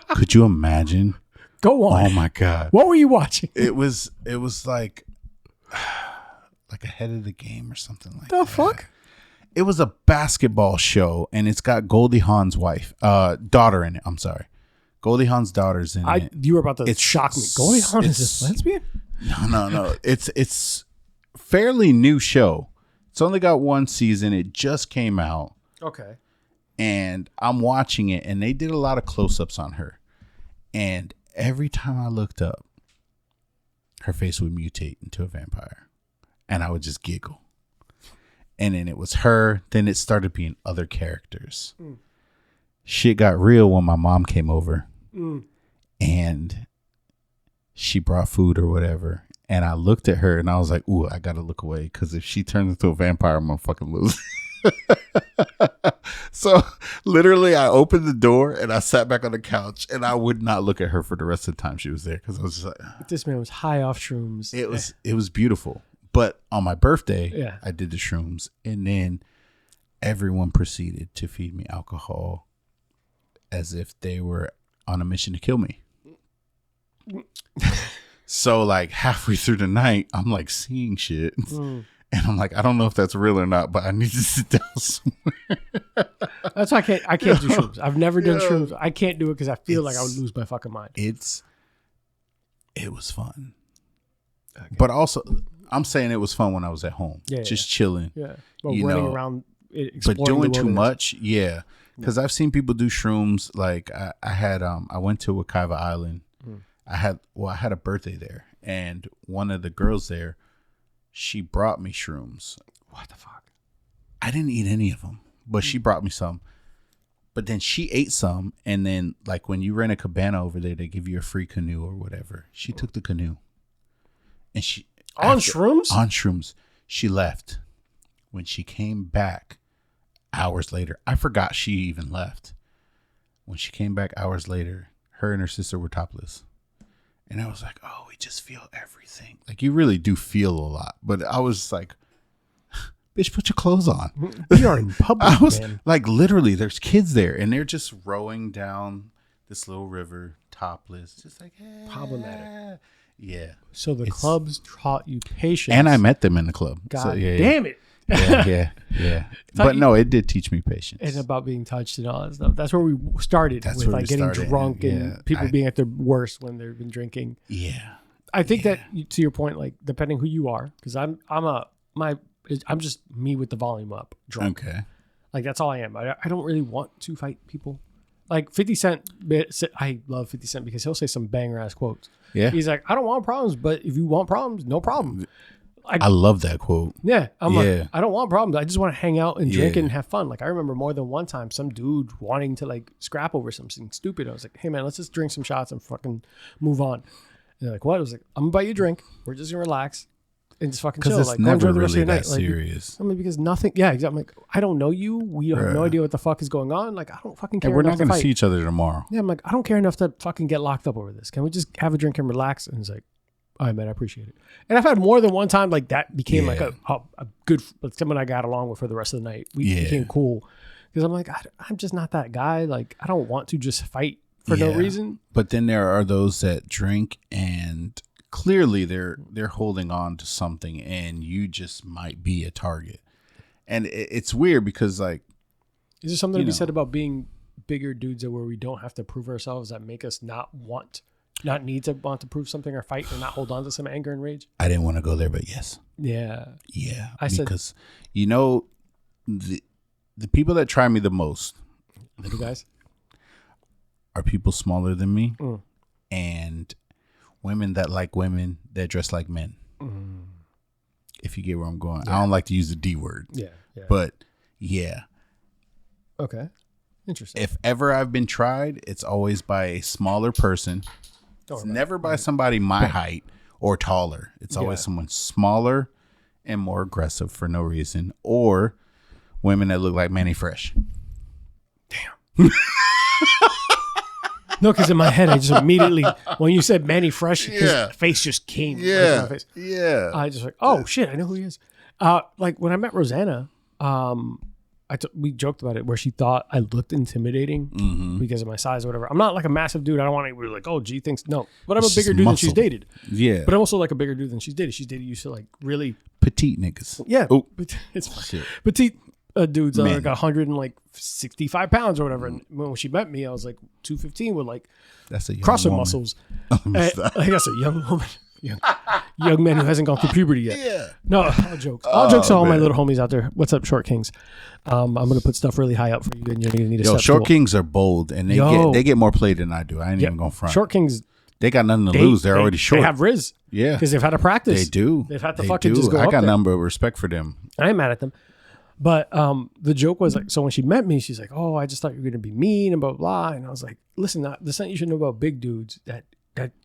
Could you imagine? Go on. Oh my god. What were you watching? It was like Ahead of the Game or something like that. The fuck? It was a basketball show, and it's got Goldie Hawn's daughter in it. I'm sorry. Goldie Hawn's daughter's in it. You were about to shock me. Goldie Hawn is a lesbian? No. It's fairly new show. It's only got one season. It just came out. Okay. And I'm watching it, and they did a lot of close-ups on her. And every time I looked up, her face would mutate into a vampire. And I would just giggle. And then it was her. Then it started being other characters. Shit got real when my mom came over. And she brought food or whatever. And I looked at her and I was like, ooh, I got to look away. Because if she turns into a vampire, I'm going to fucking lose. So literally I opened the door and I sat back on the couch and I would not look at her for the rest of the time she was there. Because I was just like, this man was high off shrooms. It was beautiful. But on my birthday, I did the shrooms. And then everyone proceeded to feed me alcohol as if they were on a mission to kill me. So like halfway through the night, I'm like seeing shit. And I'm like, I don't know if that's real or not, but I need to sit down somewhere. That's why I can't do shrooms. I've never done shrooms. I can't do it because I feel like I would lose my fucking mind. It was fun. Okay. But also, I'm saying it was fun when I was at home. Just chilling. Yeah. Well, running around, but doing too much, because I've seen people do shrooms. Like I went to Wekiva Island. I had a birthday there, and one of the girls there, she brought me shrooms. What the fuck? I didn't eat any of them, but she brought me some. But then she ate some, and then like when you rent a cabana over there, they give you a free canoe or whatever. She took the canoe, and on shrooms. She left. When she came back hours later, I forgot she even left. When she came back hours later, her and her sister were topless. And I was like, oh, we just feel everything. Like, you really do feel a lot. But I was like, bitch, put your clothes on. We are in public, I was man. like, literally, there's kids there. And they're just rowing down this little river, topless, just like Problematic. Yeah. So the clubs taught you patience. And I met them in the club. God so, damn it. Yeah. But no, it did teach me patience. And about being touched and all that stuff. That's where we started with like getting drunk and people being at their worst when they've been drinking. Yeah. I think that to your point, like depending who you are, because I'm just me with the volume up, drunk. Okay. Like that's all I am. I don't really want to fight people. Like 50 Cent, I love 50 Cent because he'll say some banger ass quotes. Yeah. He's like, I don't want problems, but if you want problems, no problem. I love that quote. Yeah. I'm like, I don't want problems. I just want to hang out and drink and have fun. Like I remember more than one time, some dude wanting to like scrap over something stupid. I was like, hey man, let's just drink some shots and fucking move on. And they're like, what? I was like, I'm gonna buy you a drink. We're just gonna relax and just fucking chill. Because like, it's never the rest really of your that night. serious. Like, I mean, because nothing. Yeah, exactly. I'm like, I don't know you. We have no idea what the fuck is going on. Like, I don't fucking care. And we're not going to see each other tomorrow. Yeah, I'm like, I don't care enough to fucking get locked up over this. Can we just have a drink and relax? And he's like, all right, man, I appreciate it. And I've had more than one time like that became like a good, like someone I got along with for the rest of the night. We became cool because I'm like, I'm just not that guy. Like, I don't want to just fight for no reason. But then there are those that drink and clearly they're holding on to something and you just might be a target. And it's weird because like, is there something to be said about being bigger dudes where we don't have to prove ourselves that make us not need to want to prove something or fight and not hold on to some anger and rage? I didn't want to go there, but yes. Yeah. Yeah. Because the people that try me the most, little guys, are people smaller than me and women that like women that dress like men. If you get where I'm going. I don't like to use the D word. Yeah. But yeah. Okay. Interesting. If ever I've been tried, it's always by a smaller person. It's never by somebody my height or taller. It's always someone smaller and more aggressive for no reason, or women that look like Manny Fresh. Damn. No, because in my head, I just immediately, when you said Manny Fresh, his face just came. Yeah. My face. Yeah. I just like, oh shit, I know who he is. Like when I met Rosanna, we joked about it where she thought I looked intimidating because of my size or whatever. I'm not like a massive dude. I don't want anybody like, oh, G thinks no. But I'm a bigger dude than she's dated. Yeah. But I'm also like a bigger dude than she's dated. She's dated used to like really petite niggas. Yeah. Oh, it's fine. Petite dudes are like 165 pounds or whatever. And when she met me, I was like 215 with like that's a young CrossFit woman. muscles. I guess a young woman. Young man who hasn't gone through puberty yet. Yeah. No, all jokes. All jokes to all my little homies out there. What's up, Short Kings? I'm going to put stuff really high up for you, and you're going to need a step Short stool. Kings are bold, and they get more play than I do. I ain't even going front. Short Kings, they got nothing to lose. They're already short. They have Riz. Yeah. Because they've had to practice. They do. They've had to fucking just go I up got there. nothing but respect for them. I ain't mad at them. But the joke was like, so when she met me, she's like, oh, I just thought you were going to be mean and blah, blah, blah. And I was like, listen, the something you should know about big dudes that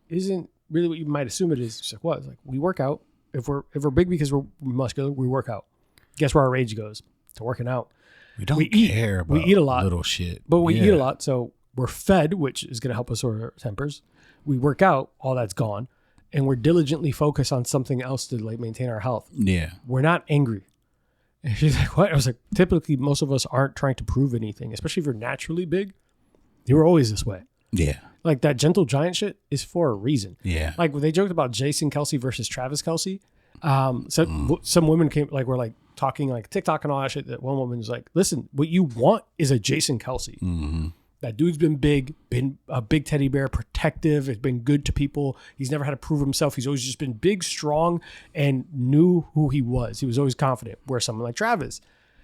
isn't really what you might assume it is. She's like, what? It's like, we work out. If we're big because we're muscular, we work out. Guess where our rage goes? To working out. We don't care about we eat a lot, little shit. But we eat a lot, so we're fed, which is going to help us with our tempers. We work out, all that's gone. And we're diligently focused on something else to like maintain our health. Yeah. We're not angry. And she's like, what? I was like, typically most of us aren't trying to prove anything, especially if you're naturally big. You were always this way. Yeah. Like that gentle giant shit is for a reason. Yeah. Like when they joked about Jason Kelce versus Travis Kelce. Some women were like talking like TikTok and all that shit. That one woman was like, listen, what you want is a Jason Kelce. Mm-hmm. That dude's been big, been a big teddy bear, protective. It's been good to people. He's never had to prove himself. He's always just been big, strong, and knew who he was. He was always confident. Where someone like Travis,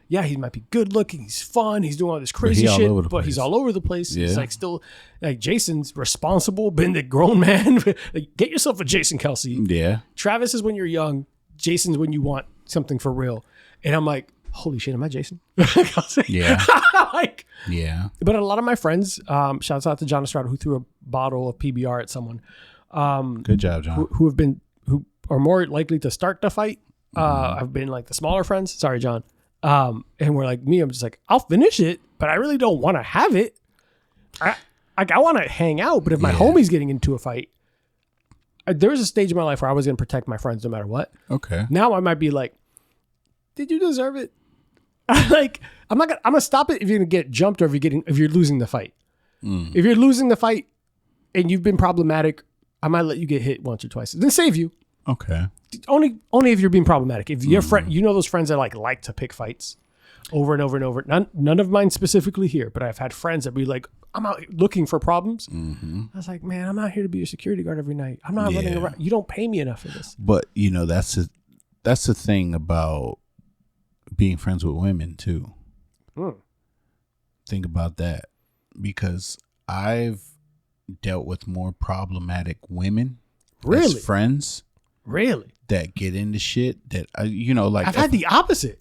yeah, he might be good looking. He's fun. He's doing all this crazy shit, but he's all over the place. Yeah. He's like still like Jason's responsible, been the grown man. Like, get yourself a Jason Kelce. Yeah. Travis is when you're young. Jason's when you want something for real. And I'm like, holy shit, am I Jason? Yeah. Like, yeah. But a lot of my friends, shouts out to John Estrada, who threw a bottle of PBR at someone. Good job, John. Who are more likely to start the fight. I've been like the smaller friends. Sorry, John. And we're like me. I'm just like, I'll finish it, but I really don't want to have it. I want to hang out, but if my homie's getting into a fight, there was a stage in my life where I was going to protect my friends no matter what. Okay. Now I might be like, did you deserve it? Like, I'm gonna stop it if you're gonna get jumped or if you're losing the fight. If you're losing the fight, and you've been problematic, I might let you get hit once or twice, then save you. Okay. Only if you're being problematic. If your friend, you know those friends that like to pick fights over and over and over. None of mine specifically here, but I've had friends that be like, I'm out looking for problems. I was like, man, I'm not here to be your security guard every night. I'm not running around. You don't pay me enough for this. But you know, that's the thing about being friends with women too. Think about that, because I've dealt with more problematic women as friends. Really? That get into shit that like I've had the opposite.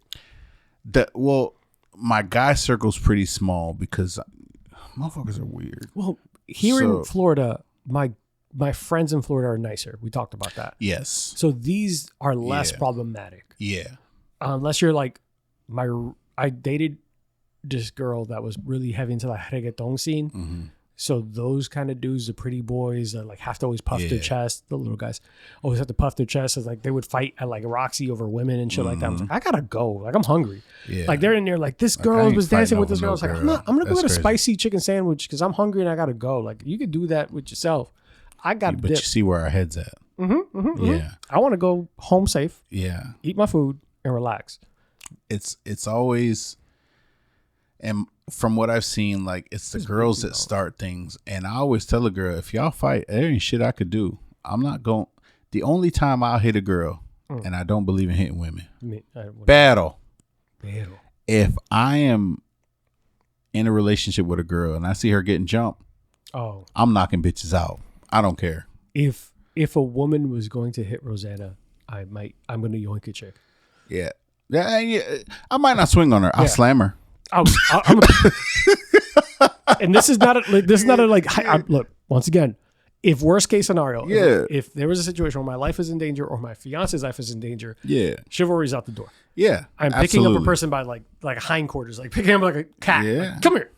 My guy circle's pretty small because motherfuckers are weird. Well, here in Florida, my friends in Florida are nicer. We talked about that. Yes. So these are less problematic. Yeah. Unless you're like I dated this girl that was really heavy into the reggaeton scene. So those kind of dudes, the pretty boys that like have to always puff their chest, the little guys always have to puff their chest. It's like they would fight at like Roxy over women and shit like that. I was like, I gotta go. Like I'm hungry. Yeah. Like they're in there like this girl was dancing with this girl. I was like, I'm gonna go get a spicy chicken sandwich because I'm hungry and I gotta go. Like you could do that with yourself. I got but dip. You see where our head's at. Yeah. I want to go home safe. Yeah. Eat my food and relax. It's always, and from what I've seen, like it's the girls that start things. And I always tell a girl, if y'all fight, there ain't shit I could do. I'm not going. The only time I'll hit a girl, and I don't believe in hitting women, battle. If I am in a relationship with a girl and I see her getting jumped, I'm knocking bitches out. I don't care. If a woman was going to hit Rosanna, I'm going to yoink a chick. Yeah. I might not swing on her. I'll slam her. And this is not look, once again, if worst case scenario, if there was a situation where my life is in danger or my fiance's life is in danger, chivalry's out the door. Yeah. I'm picking up a person by like hindquarters, like picking him like a cat. Yeah. Like, come here.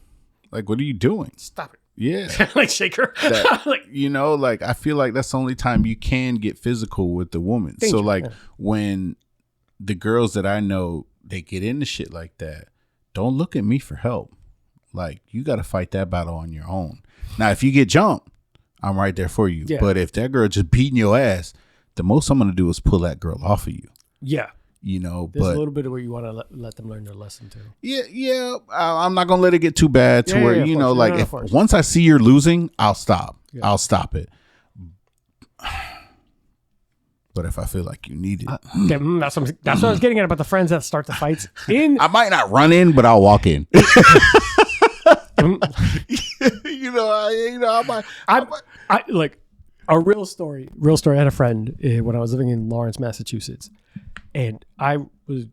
Like, what are you doing? Stop it. Yeah. Like shake her. Like, I feel like that's the only time you can get physical with the woman. Danger, so like when the girls that I know, they get into shit like that, don't look at me for help. Like, you got to fight that battle on your own. Now, if you get jumped, I'm right there for you. Yeah. But if that girl just beating your ass, the most I'm going to do is pull that girl off of you. Yeah. There's a little bit of where you want to let them learn their lesson too. Yeah. I'm not going to let it get too bad to where, like, once I see you're losing, I'll stop. Yeah. I'll stop it. But if I feel like you need it. That's what I was getting at about the friends that start the fights. I might not run in, but I'll walk in. I like a real story. I had a friend when I was living in Lawrence, Massachusetts, and I was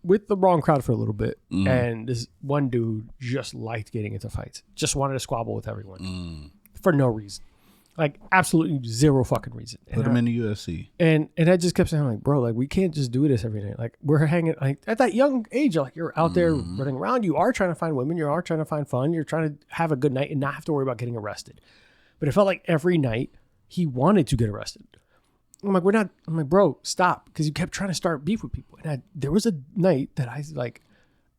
with the wrong crowd for a little bit. And this one dude just liked getting into fights, just wanted to squabble with everyone for no reason. Like absolutely zero fucking reason. Put him in the UFC. And I just kept saying like, bro, like we can't just do this every night. Like we're hanging like at that young age, like you're out there running around. You are trying to find women. You are trying to find fun. You're trying to have a good night and not have to worry about getting arrested. But it felt like every night he wanted to get arrested. I'm like, bro, stop. Because you kept trying to start beef with people. And there was a night that I was like,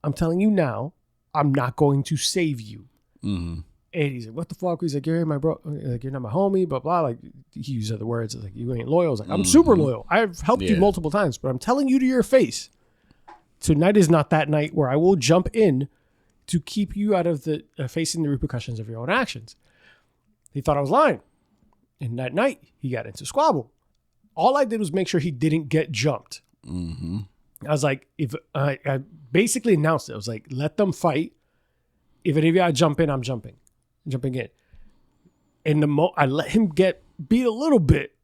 I'm telling you now, I'm not going to save you. And he's like, what the fuck? He's like, you're my bro. Like, you're not my homie, blah, blah. Like, he used other words. Like, you ain't loyal. I was like, I'm super loyal. I've helped you multiple times, but I'm telling you to your face. Tonight is not that night where I will jump in to keep you out of the facing the repercussions of your own actions. He thought I was lying. And that night, he got into squabble. All I did was make sure he didn't get jumped. I was like, if I basically announced it. I was like, let them fight. If any of y'all jump in, I'm jumping in. And I let him get beat a little bit,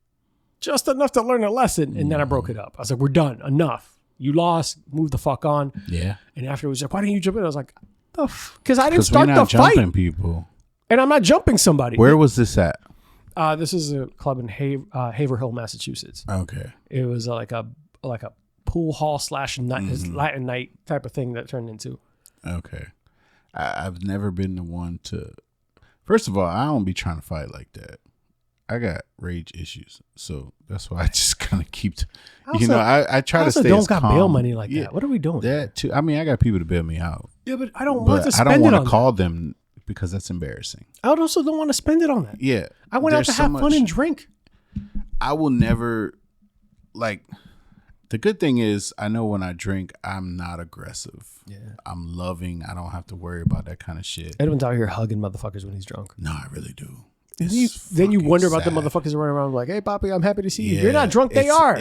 just enough to learn a lesson. And then I broke it up. I was like, we're done. Enough. You lost. Move the fuck on. Yeah. And after it was like, why didn't you jump in? I was like, because I didn't start the fight. Jumping people. And I'm not jumping somebody. Where was this at? This is a club in Haverhill, Massachusetts. Okay. It was like a pool hall / Latin night type of thing that turned into. Okay. I've never been the one to. First of all, I don't be trying to fight like that. I got rage issues, so that's why I just kind of keep. I try to stay. Don't got calm. Bail money like that. What are we doing? That too. I mean, I got people to bail me out. Yeah, but I don't want to spend I don't want to call them because that's embarrassing. I also don't want to spend it on that. Yeah. I went out to have fun and drink. I will never, like, the good thing is I know when I drink, I'm not aggressive. Yeah. I'm loving. I don't have to worry about that kind of shit. Edwin's out here hugging motherfuckers when he's drunk. No, I really do. Then you wonder about the motherfuckers running around like, hey, Poppy, I'm happy to see you. You're not drunk. They are.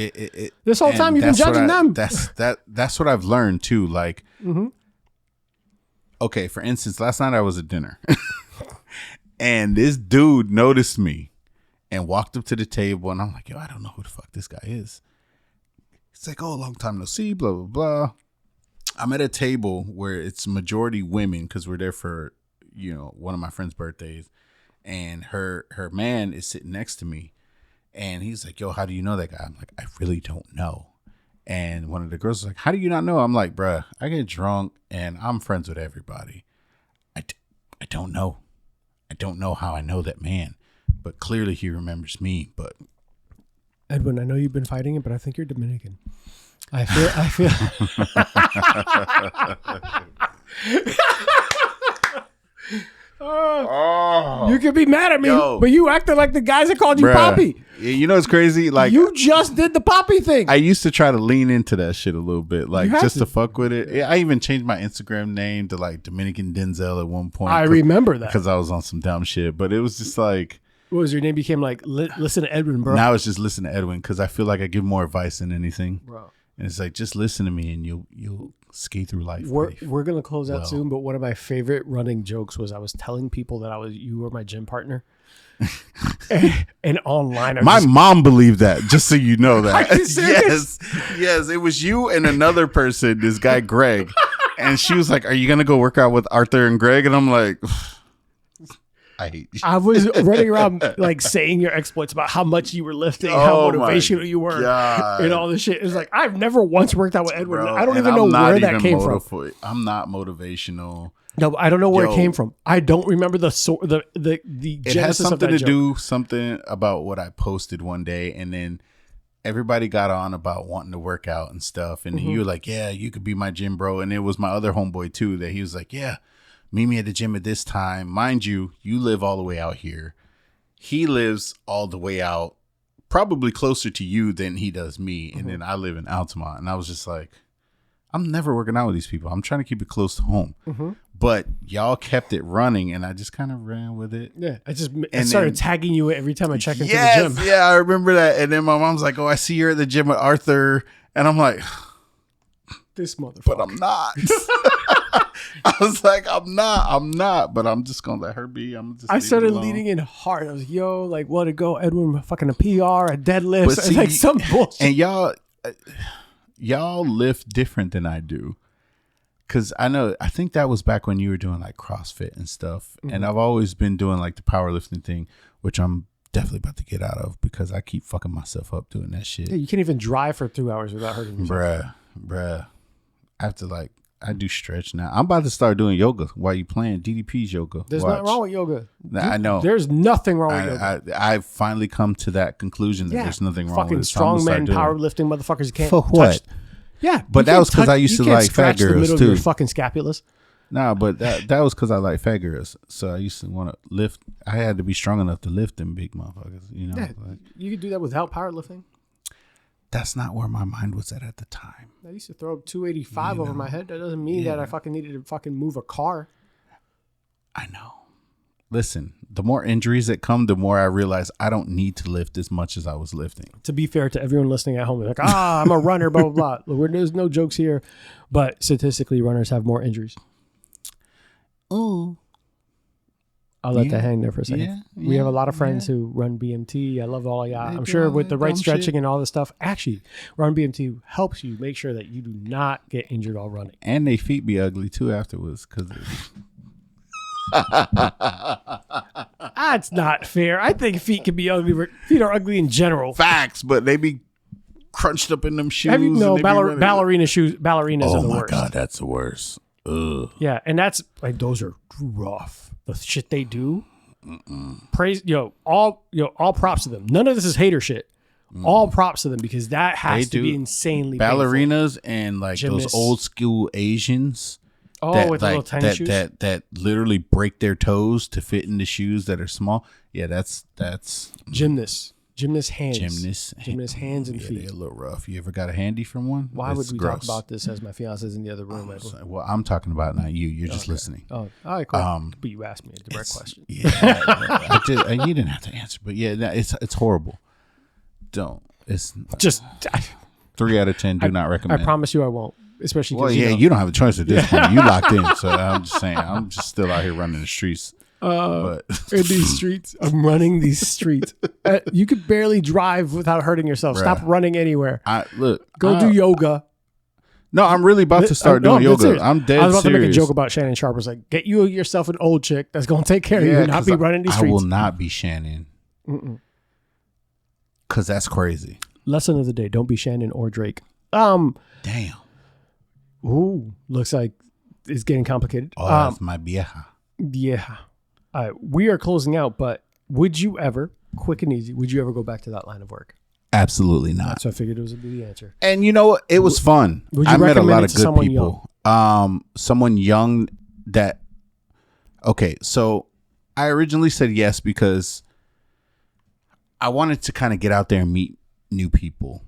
This whole time you've been judging them. That's what I've learned too. Like, okay, for instance, last night I was at dinner and this dude noticed me and walked up to the table and I'm like, yo, I don't know who the fuck this guy is. It's like, oh, long time no see, blah, blah, blah. I'm at a table where it's majority women because we're there for, one of my friend's birthdays. And her man is sitting next to me. And he's like, yo, how do you know that guy? I'm like, I really don't know. And one of the girls was like, how do you not know? I'm like, bruh, I get drunk and I'm friends with everybody. I don't know. I don't know how I know that man. But clearly he remembers me. But Edwin, I know you've been fighting it, but I think you're Dominican. I feel. You could be mad at me, but you acted like the guys that called you Poppy. You know it's crazy? Like, you just did the Poppy thing. I used to try to lean into that shit a little bit, like just to fuck with it. I even changed my Instagram name to like Dominican Denzel at one point. I remember that because I was on some dumb shit, but it was just like, what was your name? Became like listen to Edwin, bro. Now it's just listen to Edwin because I feel like I give more advice than anything, bro. And it's like, just listen to me and you'll skate through life. We're gonna close out soon, but one of my favorite running jokes was I was telling people that you were my gym partner, and online my mom believed that. Just so you know that. Are you serious? Yes, it was you and another person. This guy Greg, and she was like, "Are you gonna go work out with Arthur and Greg?" And I'm like, I hate you. I was running around like saying your exploits about how much you were lifting, how motivational you were, and all this shit. It's like, I've never once worked out with Edwin. Bro, I don't even know where that came from. I'm not motivational. No, I don't know where it came from. I don't remember the it has something to do something about what I posted one day, and then everybody got on about wanting to work out and stuff, and you were like, yeah, you could be my gym bro. And it was my other homeboy too that he was like, yeah, meet me at the gym at this time. Mind you, you live all the way out here. He lives all the way out, probably closer to you than he does me. And then I live in Altamont. And I was just like, I'm never working out with these people. I'm trying to keep it close to home. But y'all kept it running, and I just kind of ran with it. Yeah, I started tagging you every time I check into the gym. Yeah, I remember that. And then my mom's like, oh, I see you're at the gym with Arthur. And I'm like, this motherfucker. But I'm not. I was like, I'm not, but I'm just gonna let her be. I started leading in hard. I was like, yo, like, what to go, Edwin, fucking a PR, a deadlift, see, like some bullshit. And y'all lift different than I do. Cause I think that was back when you were doing like CrossFit and stuff. And I've always been doing like the powerlifting thing, which I'm definitely about to get out of because I keep fucking myself up doing that shit. Yeah, you can't even drive for 2 hours without hurting yourself. Bruh. I have to I do stretch now. I'm about to start doing yoga while you playing DDP's yoga. There's nothing wrong with yoga. I know. There's nothing wrong with yoga. I've finally come to that conclusion that there's nothing wrong with it. Fucking strongman powerlifting motherfuckers can't for what? Touch. Yeah, but that was because I used to like fat girls the middle too. Of your fucking scapulas. Nah, but that was because I like fat girls. So I used to want to lift. I had to be strong enough to lift them big motherfuckers. You know, you could do that without powerlifting. That's not where my mind was at the time. I used to throw up 285 over my head. That doesn't mean that I fucking needed to fucking move a car. I know. Listen, the more injuries that come, the more I realize I don't need to lift as much as I was lifting. To be fair to everyone listening at home, they're like, I'm a runner, blah, blah, blah. There's no jokes here. But statistically, runners have more injuries. Ooh. I'll let that hang there for a second. Yeah, we have a lot of friends who run BMT. I love all of y'all. I'm sure with the right stretching and all this stuff, actually, run BMT helps you make sure that you do not get injured while running. And they feet be ugly too afterwards because that's not fair. I think feet can be ugly. Feet are ugly in general. Facts, but they be crunched up in them shoes. Have you know ballerina shoes? Ballerinas are the worst. Oh my God, that's the worst. Ugh. Yeah, and that's like those are rough. The shit they do. Praise, all props to them. None of this is hater shit. All props to them because that has to be insanely ballerinas painful. And like Gymnasts. those old school Asians. Oh, with the little tiny shoes? That literally break their toes to fit in the shoes that are small. Yeah, that's gymnast hands. Gymnast hands and feet. They're a little rough. You ever got a handy from one? Why would we talk about this as my fiance's in the other room? Well, I'm talking about not you. You're just listening. Oh, all right, cool. But you asked me a direct question. Yeah, you didn't have to answer, but yeah, it's horrible. Don't. It's just 3 out of 10. Do not recommend. I promise you, I won't. Especially. Well, you don't have a choice at this point. You locked in, so I'm just saying. I'm just still out here running the streets. But in these streets, I'm running these streets. You could barely drive without hurting yourself. Stop running anywhere. Go do yoga. No, I'm really about to start doing yoga. I'm dead serious. I was about to make a joke about Shannon Sharp. I was like, get yourself an old chick that's going to take care of you and not be running these streets. I will not be Shannon. Because that's crazy. Lesson of the day. Don't be Shannon or Drake. Damn. Ooh, looks like it's getting complicated. Oh, that's my vieja. Yeah. We are closing out, but would you ever, quick and easy, would you ever go back to that line of work? Absolutely not. So I figured it was the answer. And you know what? It was fun. I met a lot of good people. Someone young that, okay, so I originally said yes because I wanted to kind of get out there and meet new people.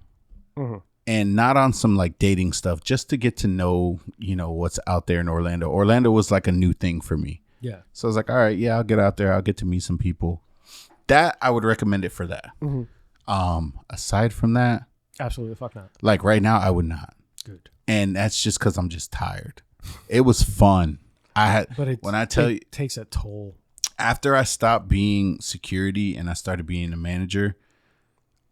Mm-hmm. And not on some like dating stuff, just to get to know, what's out there in Orlando. Orlando was like a new thing for me. Yeah. So I was like, all right, I'll get out there. I'll get to meet some people. That I would recommend it for that. Mm-hmm. Aside from that, absolutely fuck not. Like right now, I would not. Good. And that's just because I'm just tired. It was fun. It takes a toll. After I stopped being security and I started being a manager,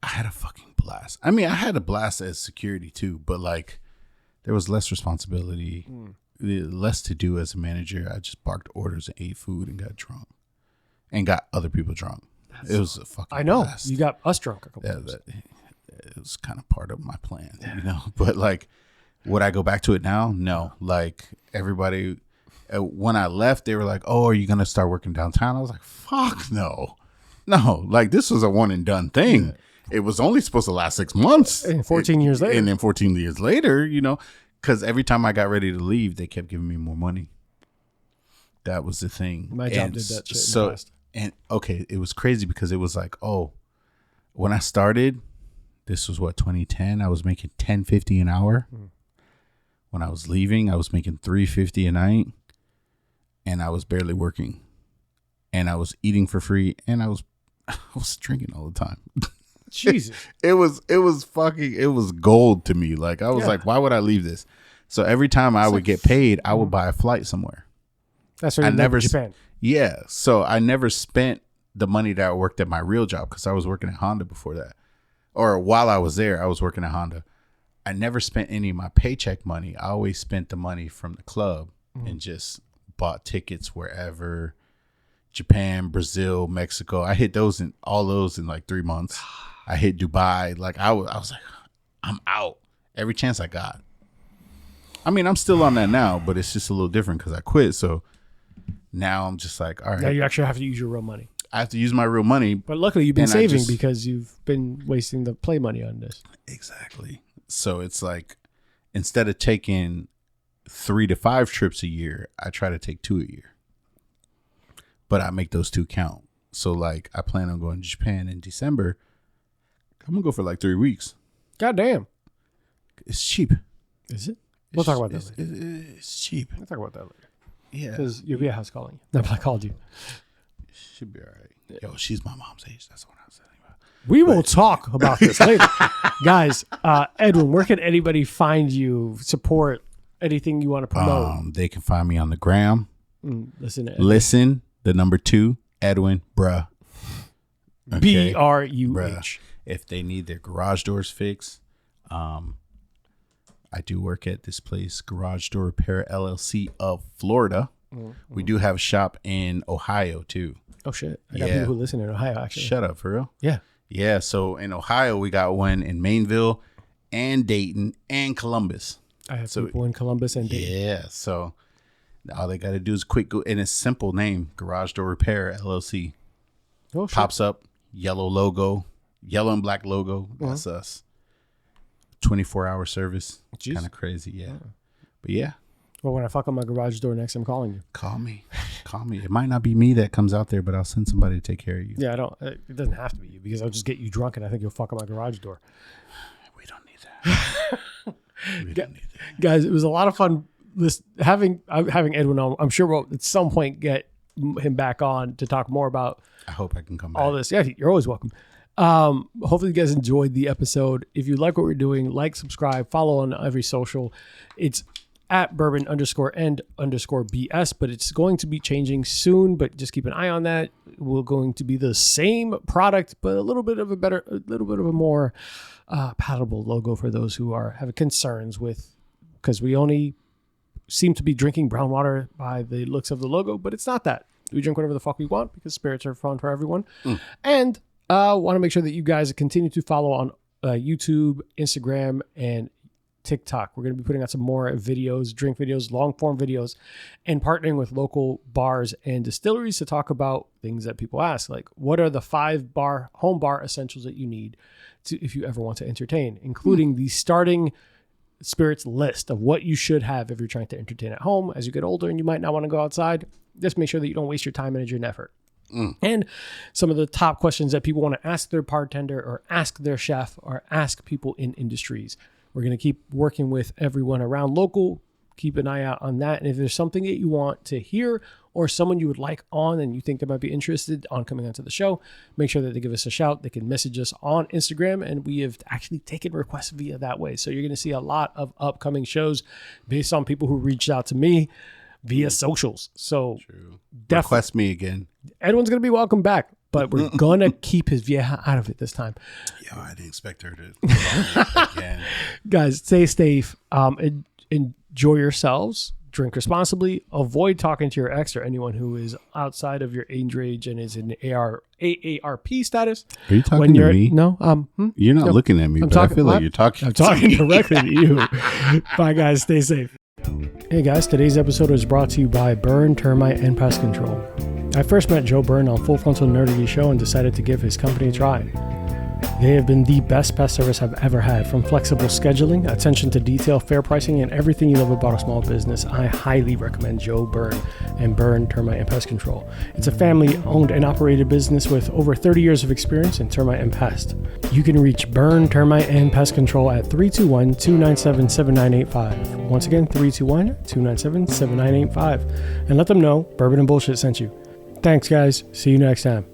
I had a fucking blast. I mean, I had a blast as security too, but like there was less responsibility, less to do as a manager. I just barked orders and ate food and got drunk and got other people drunk. It was a fucking blast. You got us drunk a couple times. It was kind of part of my plan, but like, would I go back to it now? No. Like everybody, when I left, they were like, oh, are you going to start working downtown? I was like, fuck no. Like this was a one and done thing. Yeah. It was only supposed to last 6 months. And 14 years later. And then 14 years later, because every time I got ready to leave, they kept giving me more money. That was the thing. My job did that shit in the past. And okay, it was crazy because it was like, when I started, this was 2010. I was making $10.50 an hour. When I was leaving, I was making $3.50 a night, and I was barely working, and I was eating for free, and I was drinking all the time. Jesus. It was gold to me. Like I was like, why would I leave this? So every time I would get paid, I would buy a flight somewhere. That's where you never Japan. Yeah. So I never spent the money that I worked at my real job because I was working at Honda before that. Or while I was there, I was working at Honda. I never spent any of my paycheck money. I always spent the money from the club and just bought tickets wherever. Japan, Brazil, Mexico. I hit all those in like 3 months. I hit Dubai. Like I was like, I'm out every chance I got. I mean, I'm still on that now, but it's just a little different because I quit. So now I'm just like, all right. Now you actually have to use your real money. I have to use my real money. But luckily you've been saving because you've been wasting the play money on this. Exactly. So it's like, instead of taking 3 to 5 trips a year, I try to take 2 a year. But I make those 2 count. So like, I plan on going to Japan in December. I'm going to go for like 3 weeks. God damn. It's cheap. Is it? We'll talk about that later. It's cheap. We'll talk about that later. Yeah. Because your vieja's calling you. No, but I called you. Should be all right. Yo, she's my mom's age. That's what I was telling you about. We will talk about this later. Guys, Edwin, where can anybody find you, support, anything you want to promote? They can find me on the gram. Listen, the number 2, Edwin, bruh. Okay. BRUH. If they need their garage doors fixed, I do work at this place, Garage Door Repair LLC of Florida. We do have a shop in Ohio too. Oh shit! I got people who listen in Ohio. Actually, shut up, for real? Yeah, yeah. So in Ohio, we got one in Mainville, and Dayton, and Columbus. I have people in Columbus and Dayton. Yeah. So all they got to do is quick go, and it's a simple name, Garage Door Repair LLC. Oh, shit. Pops up, yellow logo, yellow and black logo. That's us. 24-hour service. Kind of crazy, yeah. But yeah. But when I fuck on my garage door next, I'm calling you. Call me. It might not be me that comes out there, but I'll send somebody to take care of you. Yeah, it doesn't have to be you because I'll just get you drunk and I think you'll fuck on my garage door. We don't need that. We don't need that. Guys, it was a lot of fun having Edwin on. I'm sure we'll at some point get him back on to talk more about I hope I can come back. all this. Yeah, you're always welcome. Hopefully you guys enjoyed the episode. If you like what we're doing, like, subscribe, follow on every social. It's at Bourbon _and_BS, but it's going to be changing soon, but just keep an eye on that. We're going to be the same product, but a little bit of a more palatable logo for those who have concerns with, because we only seem to be drinking brown water by the looks of the logo, but it's not that. We drink whatever the fuck we want because spirits are fun for everyone. And want to make sure that you guys continue to follow on YouTube, Instagram, and TikTok. We're going to be putting out some more videos, drink videos, long form videos, and partnering with local bars and distilleries to talk about things that people ask, like what are the 5 home bar essentials that you need if you ever want to entertain, including the starting spirits list of what you should have if you're trying to entertain at home. As you get older and you might not want to go outside, just make sure that you don't waste your time, energy, and effort. And some of the top questions that people want to ask their bartender or ask their chef or ask people in industries. We're going to keep working with everyone around local. Keep an eye out on that. And if there's something that you want to hear or someone you would like on and you think they might be interested on coming onto the show, make sure that they give us a shout. They can message us on Instagram, and we have actually taken requests via that way. So you're going to see a lot of upcoming shows based on people who reached out to me via socials. So definitely request me again. Edwin's going to be welcome back, but we're going to keep his vieja out of it this time. Yo, I didn't expect her to again. Guys, stay safe. Enjoy yourselves. Drink responsibly. Avoid talking to your ex or anyone who is outside of your age range and is in AARP status. Are you talking to me? No. You're not looking at me, but I feel like you're talking. I'm talking directly to you. Bye, guys. Stay safe. Hey, guys. Today's episode is brought to you by Burn, Termite, and Pest Control. I first met Joe Byrne on Full Frontal Nerdy Show and decided to give his company a try. They have been the best pest service I've ever had. From flexible scheduling, attention to detail, fair pricing, and everything you love about a small business, I highly recommend Joe Byrne and Burn, Termite, and Pest Control. It's a family-owned and operated business with over 30 years of experience in termite and pest. You can reach Burn, Termite, and Pest Control at 321-297-7985. Once again, 321-297-7985. And let them know Bourbon and Bullshit sent you. Thanks, guys. See you next time.